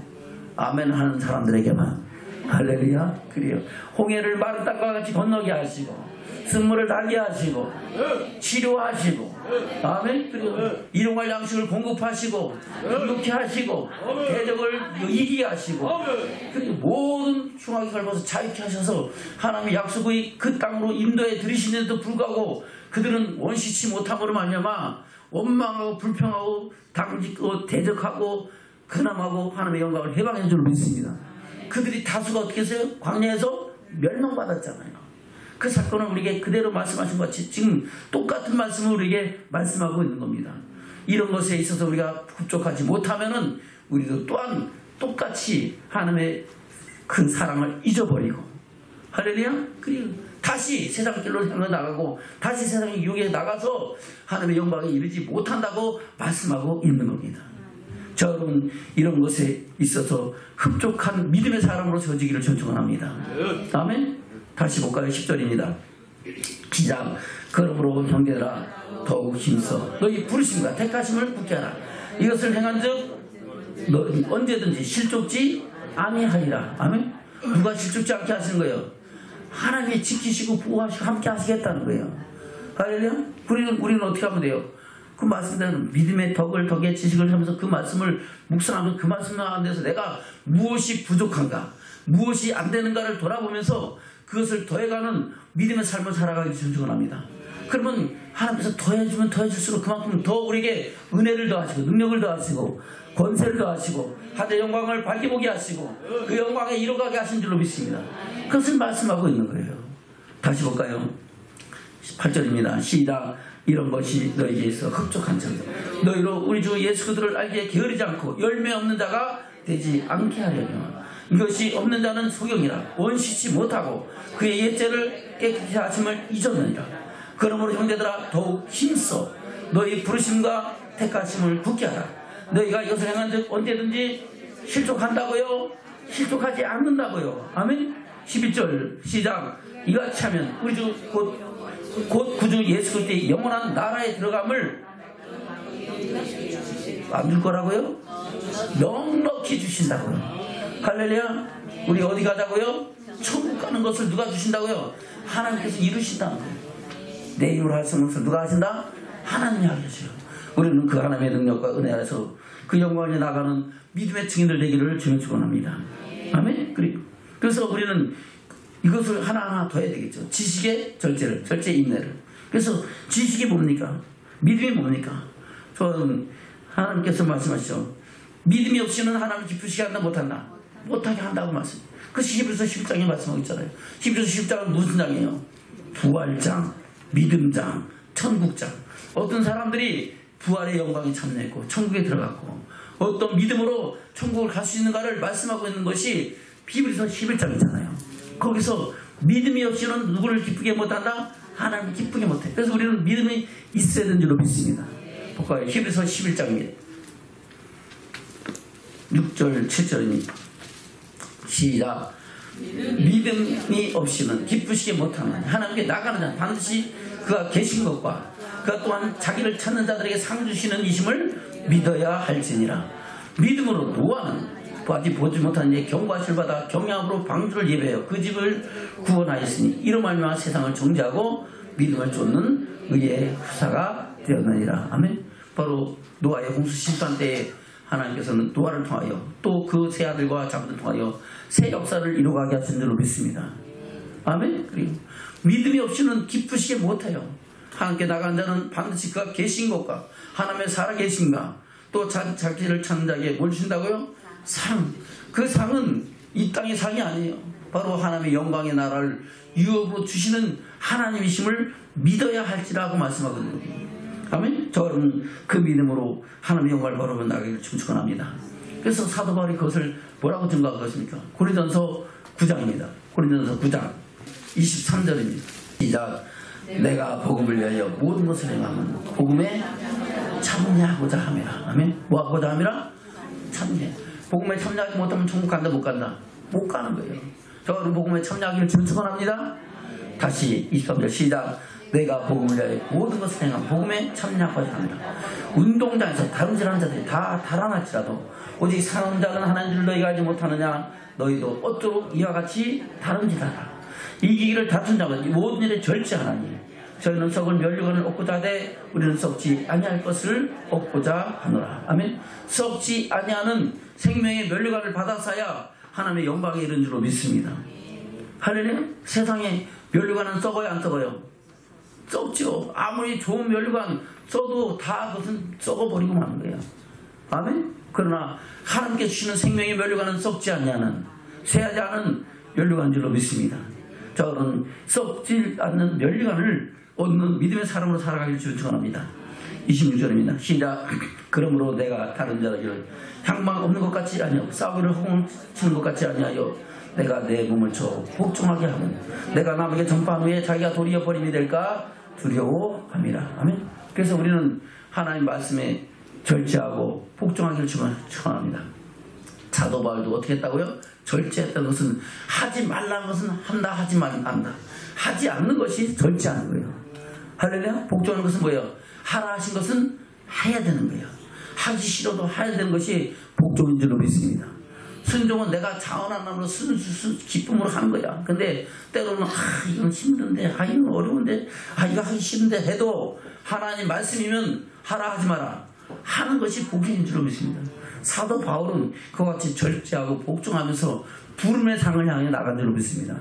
아멘 하는 사람들에게만 할렐루야. 그래요. 홍해를 마른 땅과 같이 건너게 하시고 쓴물을 달게 하시고 치료하시고 아멘. 그리고 일용할 양식을 공급하시고 부욕케 하시고 대적을 이기게 하시고 그리고 모든 흉악이 걸면서 자유케 하셔서 하나님의 약속의 그 땅으로 인도해 들이시는데도 불구하고 그들은 원시치 못함으로 말미암아 원망하고 불평하고 당짓고 대적하고 근함하고 하나님의 영광을 해방한 줄 믿습니다. 그들이 다수가 어떻게 했어요? 광야에서 멸망받았잖아요. 그 사건은 우리에게 그대로 말씀하신 것 같이 지금 똑같은 말씀을 우리에게 말씀하고 있는 겁니다. 이런 것에 있어서 우리가 흡족하지 못하면은 우리도 또한 똑같이 하나님의 그 사랑을 잊어버리고 할렐루야. 그리고 다시 세상 길로 향해 나가고 다시 세상의 유혹에 나가서 하나님의 영광에 이르지 못한다고 말씀하고 있는 겁니다. 저는 이런 것에 있어서 흡족한 믿음의 사람으로 세워지기를 전축합니다. 아멘. 다시 볼까요? 10절입니다. 시작. 그러므로 형제들아 더욱 힘써 너희 부르심과 택하심을 굳게 하라. 이것을 행한즉 너 언제든지 실족지 아니하리라. 아멘. 누가 실족지 않게 하시는 거예요? 하나님이 지키시고 보호하시고 함께 하시겠다는 거예요. 할렐루야. 우리는 어떻게 하면 돼요? 그 말씀대로 믿음의 덕의 지식을 하면서 그 말씀을 묵상하면서 그 말씀을 하는 데서 내가 무엇이 부족한가 무엇이 안 되는가를 돌아보면서 그것을 더해가는 믿음의 삶을 살아가기 전축원합니다. 그러면 하나님께서 더해주면 더해줄수록 그만큼 더 우리에게 은혜를 더하시고 능력을 더하시고 권세를 더하시고 하나님의 영광을 밝게 보게 하시고 그 영광에 이뤄가게 하신 줄로 믿습니다. 그것을 말씀하고 있는 거예요. 다시 볼까요? 8절입니다. 시작. 이런 것이 너희에게 있어 흡족한즉 너희로 우리 주 예수 그리스도를 알기에 게으르지 않고 열매 없는 자가 되지 않게 하려니와. 이것이 없는 자는 소경이라 원시치 못하고 그의 옛죄를 깨끗이 하심을 잊었느니라. 그러므로 형제들아 더욱 힘써 너희 부르심과 택하심을 굳게 하라. 너희가 이것을 행한즉 언제든지 실족한다고요? 실족하지 않는다고요. 아멘. 11절 시작. 이같이 하면 우리 주 곧 구주 예수 그리스도의 영원한 나라에 들어감을 안 줄 거라고요? 넉넉히 주신다고요. 할렐루야. 우리 어디 가자고요? 천국 가는 것을 누가 주신다고요? 하나님께서 이루신다는 거예요. 내 힘으로 할 수 없는 것을 누가 하신다? 하나님이 하셔요. 우리는 그 하나님의 능력과 은혜 아래서 그 영광에 나가는 믿음의 증인들 되기를 주님 축원합니다. 아멘. 그래서 우리는 이것을 하나하나 더 해야 되겠죠. 지식의 절제 인내를. 그래서 지식이 뭡니까? 믿음이 뭡니까? 저는 하나님께서 말씀하시죠. 믿음이 없이는 하나님을 기쁘시게 한다 못한다. 못하게 한다고 말씀. 그 히브리서 11장에 말씀하고 있잖아요. 히브리서 11장은 무슨 장이에요? 부활장, 믿음장, 천국장. 어떤 사람들이 부활의 영광에 참여했고 천국에 들어갔고 어떤 믿음으로 천국을 갈 수 있는가를 말씀하고 있는 것이 히브리서 11장이잖아요. 거기서 믿음이 없이는 누구를 기쁘게 못한다? 하나님을 기쁘게 못해. 그래서 우리는 믿음이 있어야 되는 줄로 믿습니다. 볼까요? 히브리서 11장입니다. 6절 7절입니다. 시작. 믿음이 없이는 기쁘시게 못하는 하나님께 나가는 자 반드시 그가 계신 것과 그가 또한 자기를 찾는 자들에게 상 주시는 이심을 믿어야 할지니라. 믿음으로 노아는 아직 보지 못한 이의 경과실 받아 경량으로 방주를 예배하여 그 집을 구원하였으니 이로 말미암아 세상을 정죄하고 믿음을 쫓는 의의 후사가 되었느니라. 아멘. 바로 노아의 홍수 심판 때에 하나님께서는 노아를 통하여 또 그 세 아들과 자손을 통하여 새 역사를 이루어가게 하신 줄로 믿습니다. 아멘. 그리고 믿음이 없이는 기쁘시게 못해요. 하나님께 나간 자는 반드시 그가 계신 것과 하나님의 살아계신가 또 자기를 찾는 자에게 뭘 주신다고요? 상. 그 상은 이 땅의 상이 아니에요. 바로 하나님의 영광의 나라를 유업으로 주시는 하나님이심을 믿어야 할지라고 말씀하거든요. 아멘. 저는 그 믿음으로 하나님의 영광을 바라보며 나가기를 축원합니다. 그래서 사도 바울이 그것을 뭐라고 증거한 것입니까? 고린도전서 9장입니다. 고린도전서 9장 23절입니다. 시작. 내가 복음을 위하여 모든 것을 행하면 복음에 참여하고자 함이라. 아멘. 뭐 하고자 함이라? 참여. 복음에 참여하지 못하면 천국 간다 못 간다? 못 가는 거예요. 저는 복음에 참여하기를 축원합니다. 다시 23절 시작. 내가 복음을 위하여 모든 것을 행하면 복음에 참여하고자 합니다. 운동장에서 다름질하는 자들이 다 달아날지라도 오직 사는 자는 하나님 줄 너희가 알지 못하느냐. 너희도 어쩌록 이와 같이 다름질하라. 이기기를 다툰 자는 모든 일에 절제하나니 저희는 썩은 면류관을 얻고자 하되 우리는 썩지 아니할 것을 얻고자 하노라. 아멘. 썩지 아니하는 생명의 면류관을 받아서야 하나님의 영광에 이른 줄로 믿습니다. 할렐루야. 세상에 면류관은 썩어요 안 썩어요? 썩죠. 아무리 좋은 면류관 써도 다 그것은 썩어버리고 마는 거예요. 아멘. 그러나 하나님께 주시는 생명의 면류관은 썩지 않냐는 쇠하지 않은 면류관인 줄로 믿습니다. 저는 썩지 않는 면류관을 얻는 믿음의 사람으로 살아가기를 축원합니다. 26절입니다. 시작. 그러므로 내가 다른 자에게를 향방 없는 것 같이 아니하고 싸우기를 허공치는 것 같이 아니하여 내가 내 몸을 쳐 복종하게 하면 내가 남에게 전파한 후에 자기가 도리어 버림이 될까 두려워함이라. 아멘. 그래서 우리는 하나님 말씀에 절제하고 복종하기를 축원합니다. 사도 바울도 어떻게 했다고요? 절제했다는 것은 하지 말라는 것은 한다 하지만 안다. 하지 않는 것이 절제하는 거예요. 할렐루야. 복종하는 것은 뭐예요? 하라 하신 것은 해야 되는 거예요. 하기 싫어도 해야 되는 것이 복종인 줄로 믿습니다. 순종은 내가 자원한 마음으로 기쁨으로 하는 거야. 근데 때로는 이건 힘든데 이건 어려운데 이거 하기 싫은데 해도 하나님 말씀이면 하라 하지 마라 하는 것이 복종인 줄로 믿습니다. 사도 바울은 그와 같이 절제하고 복종하면서 부름의 상을 향해 나간 줄로 믿습니다.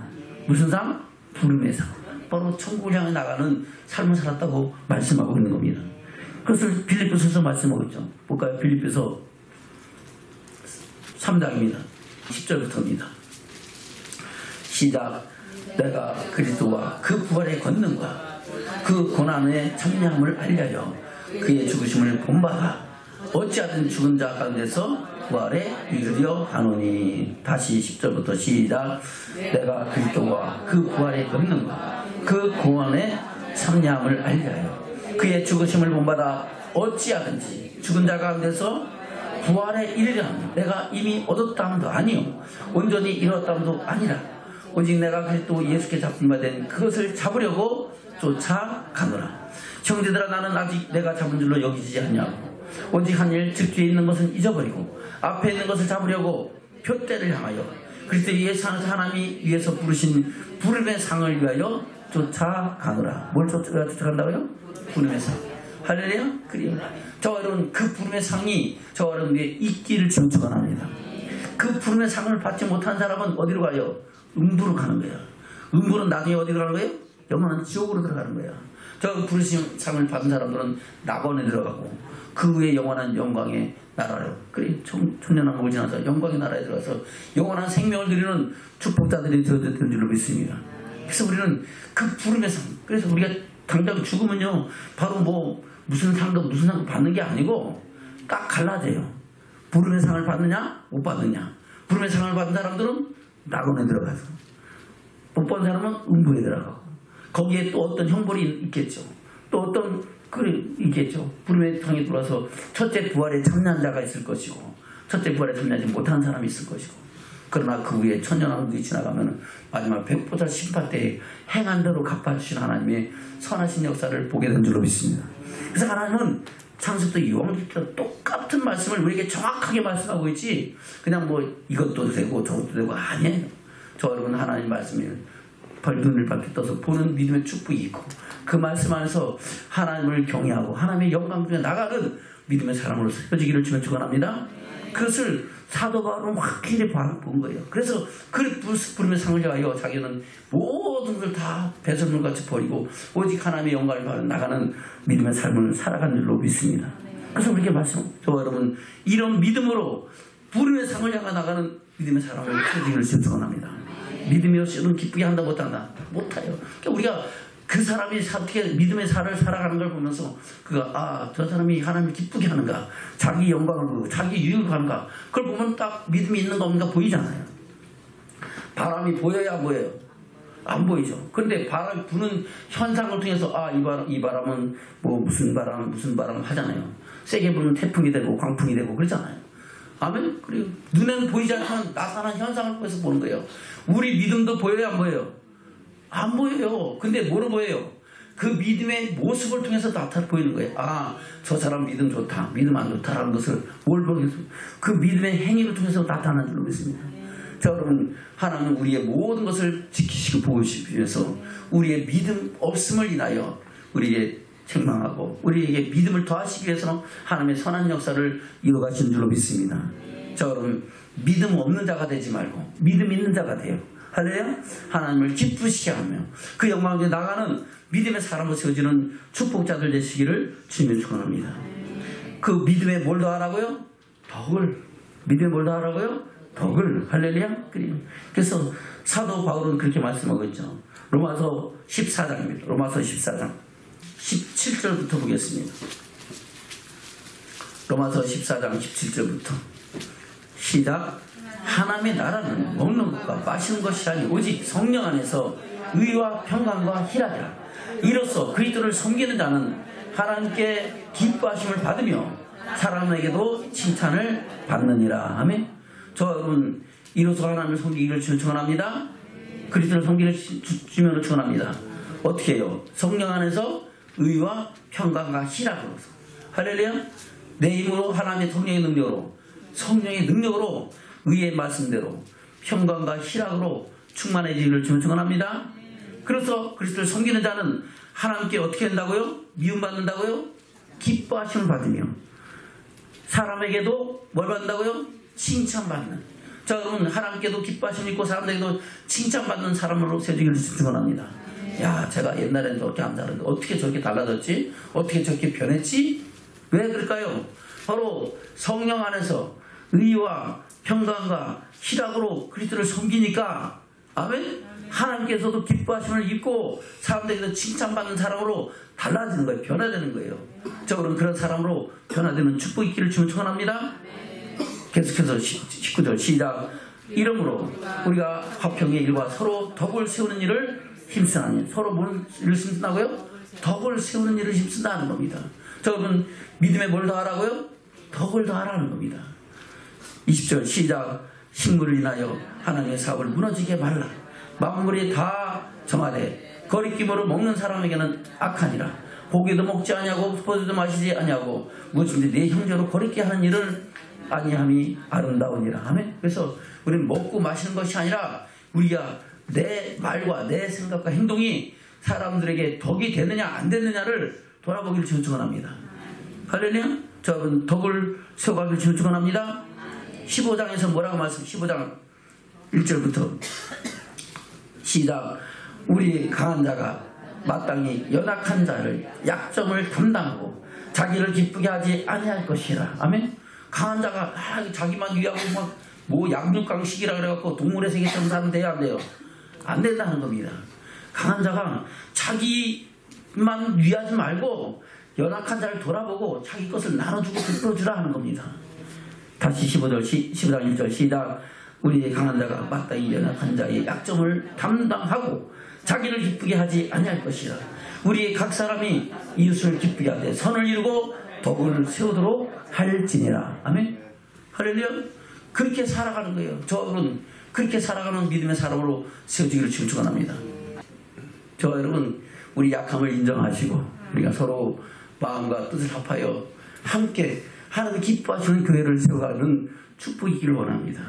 무슨 상? 부름의 상. 바로 천국을 향해 나가는 삶을 살았다고 말씀하고 있는 겁니다. 그것을 빌립보서에서 말씀하고 있죠. 볼까요? 빌립보서 3장입니다. 10절부터입니다. 시작. 내가 그리스도와 그 부활의 권능과 그 고난의 참여함을 알려요. 그의 죽으심을 본받아 어찌하든 죽은 자 가운데서 부활에 이르려 하노니. 다시 10절부터 시작. 내가 그리스도와 그 부활의 권능과 그 고난의 참여함을 알려요. 그의 죽으심을 본받아 어찌하든지 죽은 자 가운데서 부활에 이르려 하노니. 내가 이미 얻었다 함도 아니요 온전히 이뤘다 함도 아니라 오직 내가 그리스도 예수께 잡힌 바 된 그것을 잡으려고 쫓아가노라. 형제들아 나는 아직 내가 잡은 줄로 여기지 않냐고. 오직 한 일 즉 뒤에 있는 것은 잊어버리고 앞에 있는 것을 잡으려고 표대를 향하여 그리스도 예수 안에서 하나님이 위해서 부르신 부름의 상을 위하여 쫓아가노라. 뭘 쫓아간다고요? 부름의 상. 할렐루야. 그래요. 저 여러분 그 부름의 상이 저 여러분의 있기를 축원합니다. 그 부름의 상을 받지 못한 사람은 어디로 가요? 음부로 가는 거예요. 음부는 나중에 어디로 가는 거예요? 영원한 지옥으로 들어가는 거예요. 저 부르심 상을 받은 사람들은 낙원에 들어가고 그 후에 영원한 영광의 나라로 그래 천년왕국을 지나서 영광의 나라에 들어가서 영원한 생명을 누리는 축복자들이 되어질 줄로 믿습니다. 그래서 우리는 그 부름의 상, 그래서 우리가 당장 죽으면요 바로 뭐 무슨 상도 받는 게 아니고 딱 갈라져요. 부름의 상을 받느냐 못 받느냐. 부름의 상을 받은 사람들은 낙원에 들어가서 못 받은 사람은 음부에 들어가고 거기에 또 어떤 형벌이 있겠죠. 또 어떤 있겠죠. 부름의 상에 들어와서 첫째 부활에 참여한 자가 있을 것이고 첫째 부활에 참여하지 못한 사람이 있을 것이고 그러나 그 후에 천년왕국이 지나가면 마지막 백보자 심판 때에 행한 대로 갚아주신 하나님의 선하신 역사를 보게 된 줄로 믿습니다. 그래서 하나님은 창세부터 요한계시까지 똑같은 말씀을 우리에게 정확하게 말씀하고 있지 그냥 뭐 이것도 되고 저것도 되고 아니에요. 저 여러분 하나님 말씀이 눈을 밝게 떠서 보는 믿음의 축복이 있고 그 말씀 안에서 하나님을 경외하고 하나님의 영광 중에 나가는 믿음의 사람으로 세워지기를 주면 축원합니다. 그것을 사도 바울은 확실히 본 거예요. 그래서 그 부름의 상을 위하여 자기는 모든 것을 다 배설물같이 버리고 오직 하나님의 영광을 받아 나가는 믿음의 삶을 살아가는 줄로 믿습니다. 그래서 우리에게 저 여러분 이런 믿음으로 부름의 상을 향해 나가는 믿음의 사람으로 세워지기를 주면 축원합니다. 믿음이 없이 는 기쁘게 한다 못한다 못해요. 그러니까 우리가 그 사람이 어떻게 믿음의 삶을 살아가는 걸 보면서 그가 저 사람이 하나님을 기쁘게 하는가 자기 영광을 보고 자기 유익을 하는가 그걸 보면 딱 믿음이 있는 건가 보이잖아요. 바람이 보여야 보여요? 안 보이죠. 그런데 바람이 부는 현상을 통해서 이 바람은 뭐 무슨 바람 하잖아요. 세게 부는 태풍이 되고 광풍이 되고 그러잖아요. 아멘. 그리고 눈에는 보이지 않지만 나타난 현상을 통해서 보는 거예요. 우리 믿음도 보여요 안 보여요? 안 보여요. 근데 뭐로 보여요? 그 믿음의 모습을 통해서 보이는 거예요. 저 사람 믿음 좋다 믿음 안 좋다라는 것을 뭘 보겠어요? 그 믿음의 행위를 통해서 나타나는 줄로 믿습니다. 자 여러분 하나님은 우리의 모든 것을 지키시고 보호하시기 위해서 우리의 믿음 없음을 인하여 우리에게 책망하고 우리에게 믿음을 더하시기 위해서 하나님의 선한 역사를 이어가신 줄로 믿습니다. 자 여러분 믿음 없는 자가 되지 말고 믿음 있는 자가 돼요. 할렐루야. 하나님을 기쁘시게 하며 그 영광 중에 나가는 믿음의 사람으로 세워지는 축복자들 되시기를 주님의 축원합니다. 그 믿음에 뭘 더하라고요? 덕을. 믿음에 뭘 더하라고요? 덕을. 할렐루야. 그래서 사도 바울은 그렇게 말씀하고 있죠. 로마서 14장입니다. 로마서 14장 17절부터 보겠습니다. 로마서 14장 17절부터 시작. 하나님의 나라는 먹는 것과 마시는 것이 아니 오직 성령 안에서 의와 평강과 희락이라. 이로써 그리스도를 섬기는 자는 하나님께 기뻐하심을 받으며 사람에게도 칭찬을 받느니라. 아멘. 저 여러분 이로써 하나님을 섬기기를 축원합니다. 그리스도를 섬기기를 주면 축원합니다. 어떻게 해요? 성령 안에서 의와 평강과 희락으로서. 할렐루야. 내 힘으로 하나님의 성령의 능력으로 의의 말씀대로 평강과 희락으로 충만해지기를 축원합니다. 그래서 그리스도를 섬기는 자는 하나님께 어떻게 한다고요? 미움받는다고요? 기뻐하심을 받으며 사람에게도 뭘 받는다고요? 칭찬받는. 자 여러분 하나님께도 기뻐하심이 있고 사람에게도 칭찬받는 사람으로 세워지기를 축원합니다. 야 제가 옛날에는 저렇게 안 살았는데 어떻게 저렇게 달라졌지? 어떻게 저렇게 변했지? 왜 그럴까요? 바로 성령 안에서 의와 평강과 희락으로 그리스도를 섬기니까 아멘. 하나님께서도 기뻐하심을 입고 사람들에게도 칭찬받는 사람으로 달라지는 거예요. 변화되는 거예요. 저는 그런 사람으로 변화되는 축복이 있기를 축원합니다. 계속해서 19절 시작. 이러므로 우리가 화평의 일과 서로 덕을 세우는 일을 힘쓰나니. 서로 뭔 일을 힘쓴다고요? 덕을 세우는 일을 힘쓴다는 겁니다. 여러분 믿음에 뭘 더하라고요? 덕을 더하라는 겁니다. 20절 시작. 식물을 인하여 하나님의 사업을 무너지게 말라. 만물이 다 정하되 거리낌으로 먹는 사람에게는 악하니라. 고기도 먹지 아니하고 포도도 마시지 아니하고 무엇인지 내 형제로 거리게 하는 일을 아니함이 아름다우니라. 아멘. 그래서 우리는 먹고 마시는 것이 아니라 우리가 내 말과 내 생각과 행동이 사람들에게 덕이 되느냐 안 되느냐를 돌아보기를 축원합니다. 할렐루야. 저는 덕을 세워가기를 축원합니다. 15장에서 뭐라고 말씀? 15장 1절부터 시작. 우리 강한 자가 마땅히 연약한 자를 약점을 담당하고 자기를 기쁘게 하지 아니할 것이라. 아멘. 강한 자가 자기만 위하고 뭐 양육강식이라 그래갖고 동물의 세계처럼 사면 돼야 안 돼요? 안 된다는 겁니다. 강한 자가 자기만 위하지 말고 연약한 자를 돌아보고 자기 것을 나눠주고 베풀어주라 하는 겁니다. 다시 15장 1절 시작. 우리의 강한 자가 마땅히 연약한 자의 약점을 담당하고 자기를 기쁘게 하지 아니할 것이라. 우리의 각 사람이 이웃을 기쁘게 하되 선을 이루고 덕을 세우도록 할지니라. 아멘. 할렐루야. 그렇게 살아가는 거예요. 저는 그렇게 살아가는 믿음의 사람으로 세워지기를 축원합니다. 저 여러분, 우리 약함을 인정하시고 우리가 서로 마음과 뜻을 합하여 함께 하나님 기뻐하시는 교회를 세워가는 축복이 있기를 원합니다.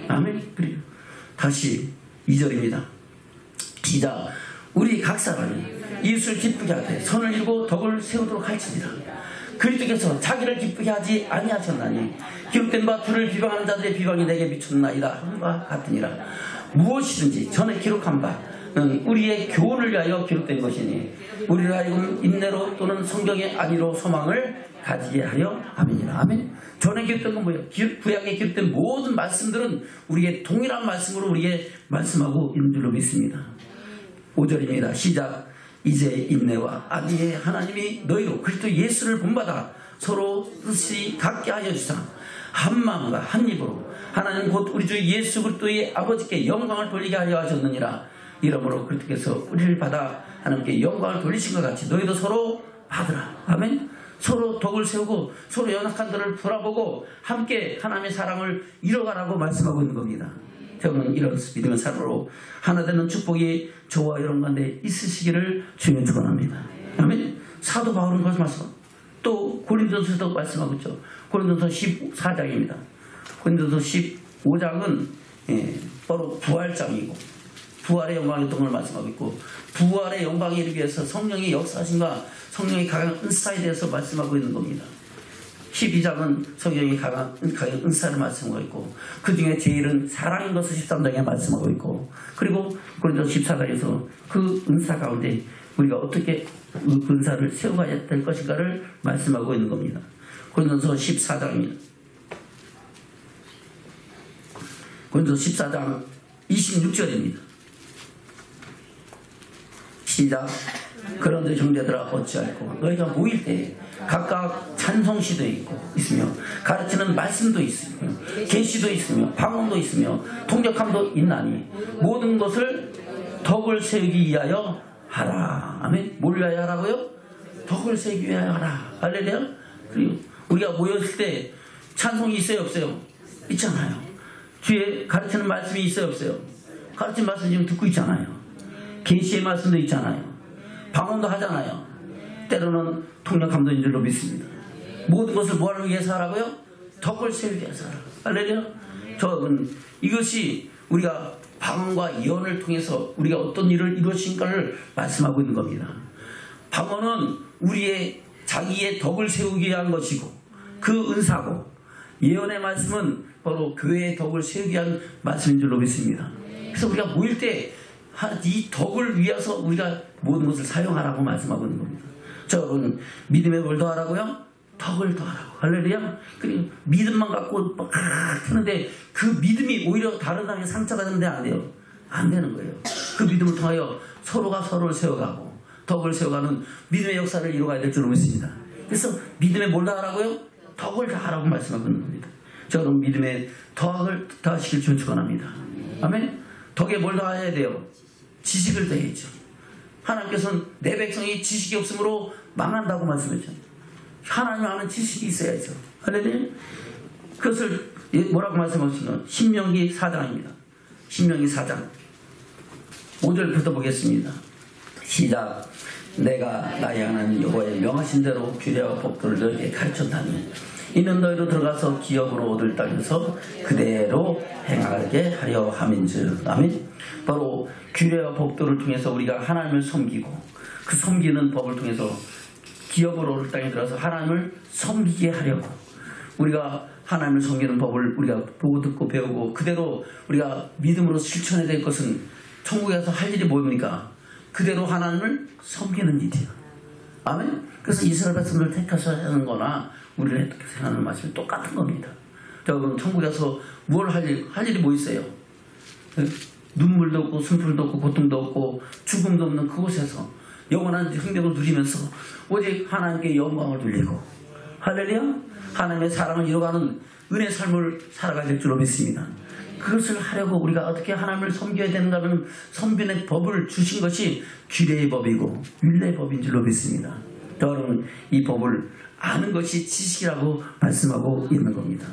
아멘. 그래요. 다시 2절입니다. 시작. 우리 각 사람이 이웃을 기쁘게 하되 선을 이루고 덕을 세우도록 할지니라. 그리스도께서 자기를 기쁘게 하지 아니하셨나니 기록된 바 주를 비방하는 자들의 비방이 내게 미쳤나이다 함과 같으니라. 무엇이든지 전에 기록한 바는 우리의 교훈을 위하여 기록된 것이니 우리를 하여금 인내로 또는 성경의 안위로 소망을 가지게 하려 함이니라. 아멘. 전에 기록된 건 뭐예요? 구약에 기록된 모든 말씀들은 우리의 동일한 말씀으로 우리에게 말씀하고 있는 줄로 믿습니다. 5절입니다. 시작. 이제 인내와 안위의 하나님이 너희로 그리스도 예수를 본받아 서로 뜻이 같게 하여 주사 한 마음과 한 입으로 하나님 곧 우리 주 예수 그리스도의 아버지께 영광을 돌리게 하려 하셨느니라. 이러므로 그리스도께서 우리를 받아 하나님께 영광을 돌리신 것 같이 너희도 서로 받으라. 아멘. 서로 덕을 세우고 서로 연약한 자를 돌아보고 함께 하나님의 사랑을 이뤄가라고 말씀하고 있는 겁니다. 저는 이런 믿음의 사람으로 하나 되는 축복이 저와 여러분 가운데 있으시기를 주님 축원합니다. 아멘. 사도 바울은 그것을 말씀하고 또 고린도서도 말씀하고 있죠. 고린도서 14장입니다. 고린도서 15장은 바로 부활장이고 부활의 영광이 있던 걸 말씀하고 있고 부활의 영광에 이르기 위해서 성령의 역사하심과 성령의 강한 은사에 대해서 말씀하고 있는 겁니다. 12장은 성령의 강한 은사를 말씀하고 있고 그 중에 제일은 사랑인 것을 13장에 말씀하고 있고 그리고 고린도서 14장에서 그 은사 가운데 우리가 어떻게 그 은사를 세워가야 될 것인가를 말씀하고 있는 겁니다. 고린도서 14장입니다. 고린도서 14장 26절입니다. 시작. 그런데 형제들아 어찌할꼬 너희가 모일 때 각각 찬송시도 있으며 가르치는 말씀도 있으며 계시도 있으며 방언도 있으며 통역함도 있나니 모든 것을 덕을 세우기 위하여 하라. 아멘. 뭘 위하여 하라고요? 덕을 세우기 위하여 하라. 할렐루야. 그리고 우리가 모였을 때 찬송이 있어요 없어요? 있잖아요. 주에 가르치는 말씀이 있어요 없어요? 가르치는 말씀 지금 듣고 있잖아요. 계시의 말씀도 있잖아요. 방언도 하잖아요. 때로는 통역함도 있는 줄로 믿습니다. 모든 것을 뭐하기 위해서 하라고요? 덕을 세우기 위해서 하라. 할렐루야. 저는 이것이 우리가 방언과 예언을 통해서 우리가 어떤 일을 이루어진가를 말씀하고 있는 겁니다. 방언은 우리의 자기의 덕을 세우기 위한 것이고 그 은사고 예언의 말씀은 바로 교회의 덕을 세우기 위한 말씀인 줄로 믿습니다. 그래서 우리가 모일 때 이 덕을 위해서 우리가 모든 것을 사용하라고 말씀하고 있는 겁니다. 여러분 믿음에 뭘 더하라고요? 덕을 더하라고. 할렐루야. 그리고 믿음만 갖고 막 하는데 그 믿음이 오히려 다른 사람에게 상처가 되는데 안 돼요. 안 되는 거예요. 그 믿음을 통하여 서로가 서로를 세워가고 덕을 세워가는 믿음의 역사를 이루어가야 될 줄로 믿습니다. 그래서 믿음에 뭘 더하라고요? 덕을 더하라고 말씀하고 있는 겁니다. 여러분 믿음에 덕을 더하시길 주 축원합니다. 아멘. 덕에 뭘 더해야 돼요? 지식을 더해야죠. 하나님께서는 내 백성이 지식이 없으므로 망한다고 말씀했죠. 하나님 아는 지식이 있어야죠. 할렐루야. 그것을 뭐라고 말씀하시면 신명기 4장입니다. 신명기 4장 5절부터 보겠습니다. 시작. 내가 나의 하나님 여호와의 명하신 대로 규례와 법도를 너에게 가르쳤다니 이는 너희로 들어가서 기업으로 얻을 땅에서 그대로 행하게 하려 함인즉. 아멘. 바로 규례와 법도를 통해서 우리가 하나님을 섬기고 그 섬기는 법을 통해서 기업으로 얻을 땅에 들어가서 하나님을 섬기게 하려고 우리가 하나님을 섬기는 법을 우리가 보고 듣고 배우고 그대로 우리가 믿음으로 실천해야 될 것은 천국에 가서 할 일이 뭡니까? 그대로 하나님을 섬기는 일이야. 아멘. 그래서 이스라엘 백성들 택하셔야 하는 거나 우리를 택하는 말씀이 똑같은 겁니다. 여러분 천국에 가서 뭘 할 일이 뭐 있어요? 눈물도 없고 슬픔도 없고 고통도 없고 죽음도 없는 그곳에서 영원한 흥명을 누리면서 오직 하나님께 영광을 돌리고 할렐루야 하나님의 사랑을 이뤄가는 은혜의 삶을 살아가야 될 줄로 믿습니다. 그것을 하려고 우리가 어떻게 하나님을 섬겨야 되는가 하는 섬기는 법을 주신 것이 규례의 법이고 율례의 법인 줄로 믿습니다. 여러분 이 법을 아는 것이 지식이라고 말씀하고 있는 겁니다.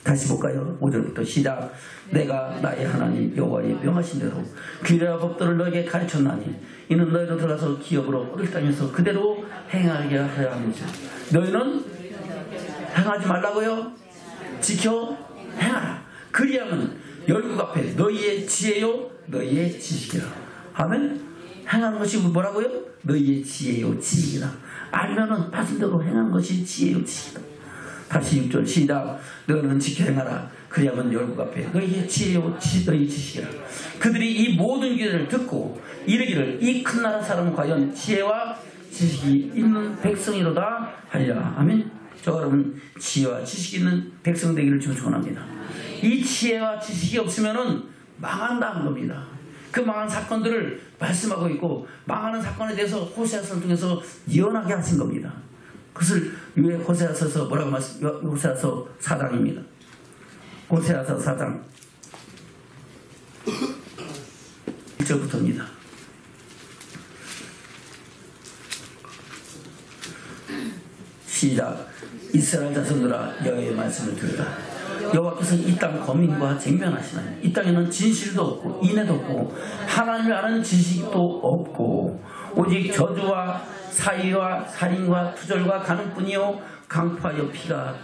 다시 볼까요? 5절부터 시작. 내가 나의 하나님 여호와의 명하신 대로 규례와 법도를 너에게 가르쳤나니 이는 너희로 들어가서 기업으로 얻을 땅에서 그대로 행하게 하려 합니다. 너희는 행하지 말라고요? 지켜 행하라. 그리하면 열국 앞에 너희의 지혜요 너희의 지식이라. 아멘. 행하는 것이 뭐라고요? 너희의 지혜요 지식이라. 알면은 말씀대로 행하는 것이 지혜요 지식이다. 다시 6절 시작. 너희는 지켜 행하라. 그리하면 열국 앞에 너희의 지혜요 너희의 지식이라. 그들이 이 모든 규례를 듣고 이르기를 이 큰 나라 사람은 과연 지혜와 지식이 있는 백성이로다 하리라. 아멘. 저 여러분 지혜와 지식이 있는 백성 되기를 축원합니다. 이 지혜와 지식이 없으면은 망한다는 겁니다. 그 망한 사건들을 말씀하고 있고 망하는 사건에 대해서 호세아서를 통해서 예언하게 하신 겁니다. 그것을 왜 호세아서에서 뭐라고 호세아서 4장입니다. 호세아서 4장 1절부터입니다. 시작. 이스라엘 자손들아 여호와의 말씀을 들으라. 여호와께서 이 땅 거민과 쟁변하시나니 이 땅에는 진실도 없고 인애도 없고 하나님을 아는 지식도 없고 오직 저주와 사위와 살인과 투절과 가늠뿐이요 강포하여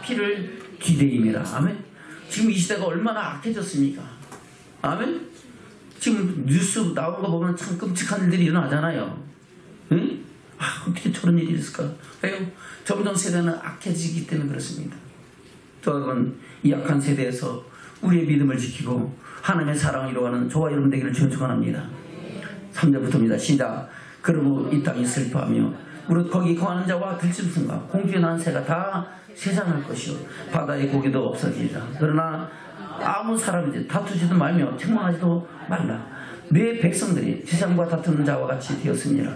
피를 기대임이라. 아멘. 지금 이 시대가 얼마나 악해졌습니까? 아멘. 지금 뉴스 나오는 거 보면 참 끔찍한 일들이 일어나잖아요. 응? 어떻게 저런 일이 있을까? 왜요? 점점 세대는 악해지기 때문에 그렇습니다. 여러분 이 악한 세대에서 우리의 믿음을 지키고 하나님의 사랑을 이루어가는 저와 여러분 되기를 축원합니다. 3절부터입니다. 시작. 그러므로 이 땅이 슬퍼하며 무릇 거기 거하는 자와 들짐승과 공중에 난 새가 다 세상할 것이요 바다의 고기도 없어지리라. 그러나 아무 사람이지 다투지도 말며 책망하지도 말라. 내 백성들이 세상과 다투는 자와 같이 되었습니다.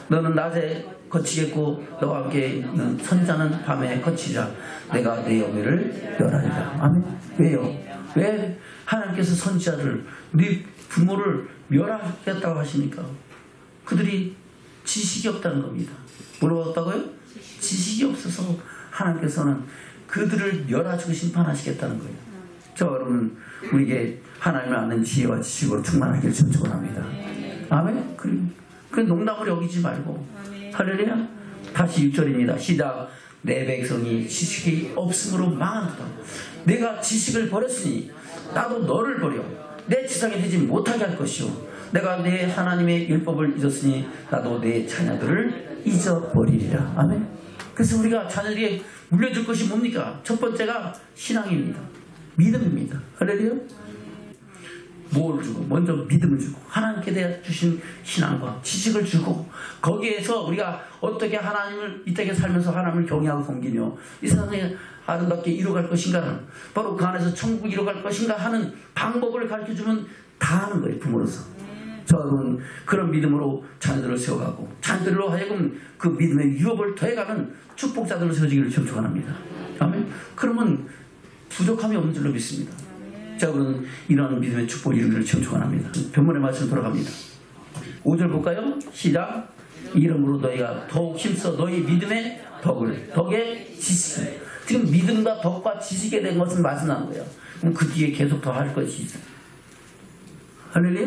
너는 낮에 거치겠고 너와 함께 있는 선자는 밤에 거치리라. 내가 내 영예를 멸하리라. 아멘. 왜요? 왜 하나님께서 선지자를 네 부모를 멸하겠다고 하십니까? 그들이 지식이 없다는 겁니다. 뭐라고 없다고요? 지식이 없어서 하나님께서는 그들을 멸하시고 심판하시겠다는 거예요. 저 여러분 우리에게 하나님을 아는 지혜와 지식으로 충만하기를 축원합니다. 아멘. 그 농담을 여기지 말고 할렐루야. 다시 6절입니다. 시작. 내 백성이 지식이 없으므로 망한다. 내가 지식을 버렸으니 나도 너를 버려 내 지상에 되지 못하게 할 것이요 내가 내 하나님의 율법을 잊었으니 나도 내 자녀들을 잊어버리리라. 아멘. 그래서 우리가 자녀들에게 물려줄 것이 뭡니까? 첫 번째가 신앙입니다. 믿음입니다. 할렐루야. 뭘 주고 먼저 믿음을 주고 하나님께 대해 주신 신앙과 지식을 주고 거기에서 우리가 어떻게 하나님을 이 땅에 살면서 하나님을 경외하고 섬기며 이 세상에 아름답게 이뤄갈 것인가는 바로 그 안에서 천국을 이뤄갈 것인가 하는 방법을 가르쳐주면 다 하는 거예요. 부모로서. 저는 그런 믿음으로 자녀들을 세워가고 자녀들로 하여금 그 믿음의 유업을 더해가는 축복자들로 세워지기를 축원합니다. 아멘. 그러면 부족함이 없는 줄로 믿습니다. 자, 여러분 이러한 믿음의 축복을 이루기를 축원합니다. 본문의 말씀 돌아갑니다. 5절 볼까요? 시작. 이러므로 너희가 더욱 힘써 너희 믿음의 덕의 지식. 지금 믿음과 덕과 지식에 대한 것은 말씀하는 거예요. 그럼 그 뒤에 계속 더 할 것이 있어요. 할렐루야.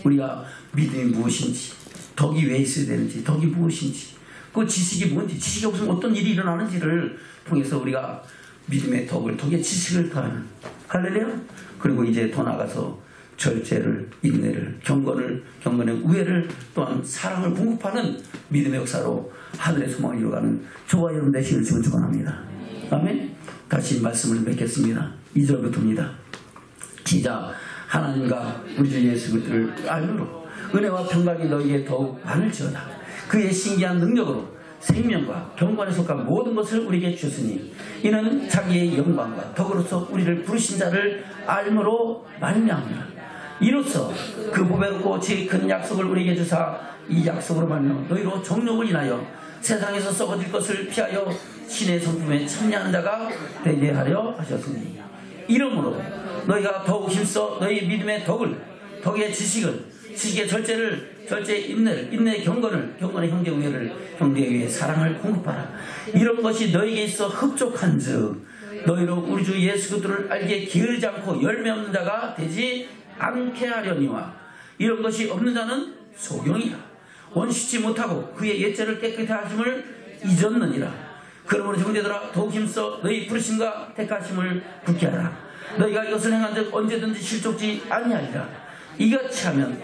우리가 믿음이 무엇인지 덕이 왜 있어야 되는지, 덕이 무엇인지, 그 지식이 뭔지, 지식이 없으면 어떤 일이 일어나는지를 통해서 우리가 믿음의 덕을, 덕의 지식을 더하는, 할렐루야. 그리고 이제 더 나가서 절제를, 인내를, 경건의 우애를, 또한 사랑을 공급하는 믿음의 역사로 하늘의 소망을 이루어가는 저와 여러분 되시길 주는 축원합니다. 아멘. 다시 말씀을 맺겠습니다. 2절부터입니다. 시작. 하나님과 우리 주 예수 그리스도를 알므로 은혜와 평강이 너희에게 더욱 많을지어다. 그의 신기한 능력으로 생명과 경건에 속한 모든 것을 우리에게 주셨으니 이는 자기의 영광과 덕으로서 우리를 부르신 자를 알므로 말미암으라. 이로써 그 보배롭고 제일 큰 약속을 우리에게 주사 이 약속으로 말미암아 너희로 정욕을 인하여 세상에서 썩어질 것을 피하여 신의 성품에 참여하는 자가 되게 하려 하셨으니 이러므로 너희가 더욱 힘써 너희 믿음의 덕의 지식의 절제의 인내를, 인내의 경건의 형제 우애를, 형제 우애의 사랑을 공급하라. 이런 것이 너희에게 있어 흡족한즉 너희로 우리 주 예수 그리스도를 알기에 게으르지 않고 열매 없는 자가 되지 않게 하려니와 이런 것이 없는 자는 소경이라. 원시지 못하고 그의 옛죄를 깨끗게 하심을 잊었느니라. 그러므로 형제들아 더욱 힘써 너희 부르심과 택하심을 굳게 하라. 너희가 이것을 행한즉 언제든지 실족지 아니하리라. 이같이 하면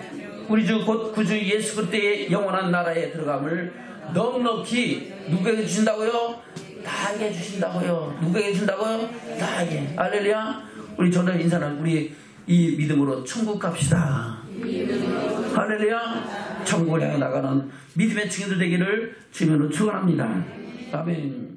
우리 주 곧 구주 예수 그리스도의 영원한 나라에 들어감을 넉넉히 누구에게 주신다고요? 나에게 주신다고요. 누구에게 주신다고요? 나에게. 할렐루야. 우리 전에 인사는 우리 이 믿음으로 천국 갑시다. 할렐루야. 천국을 향해 나가는 믿음의 증인들 되기를 주님으로 축원합니다. 아멘.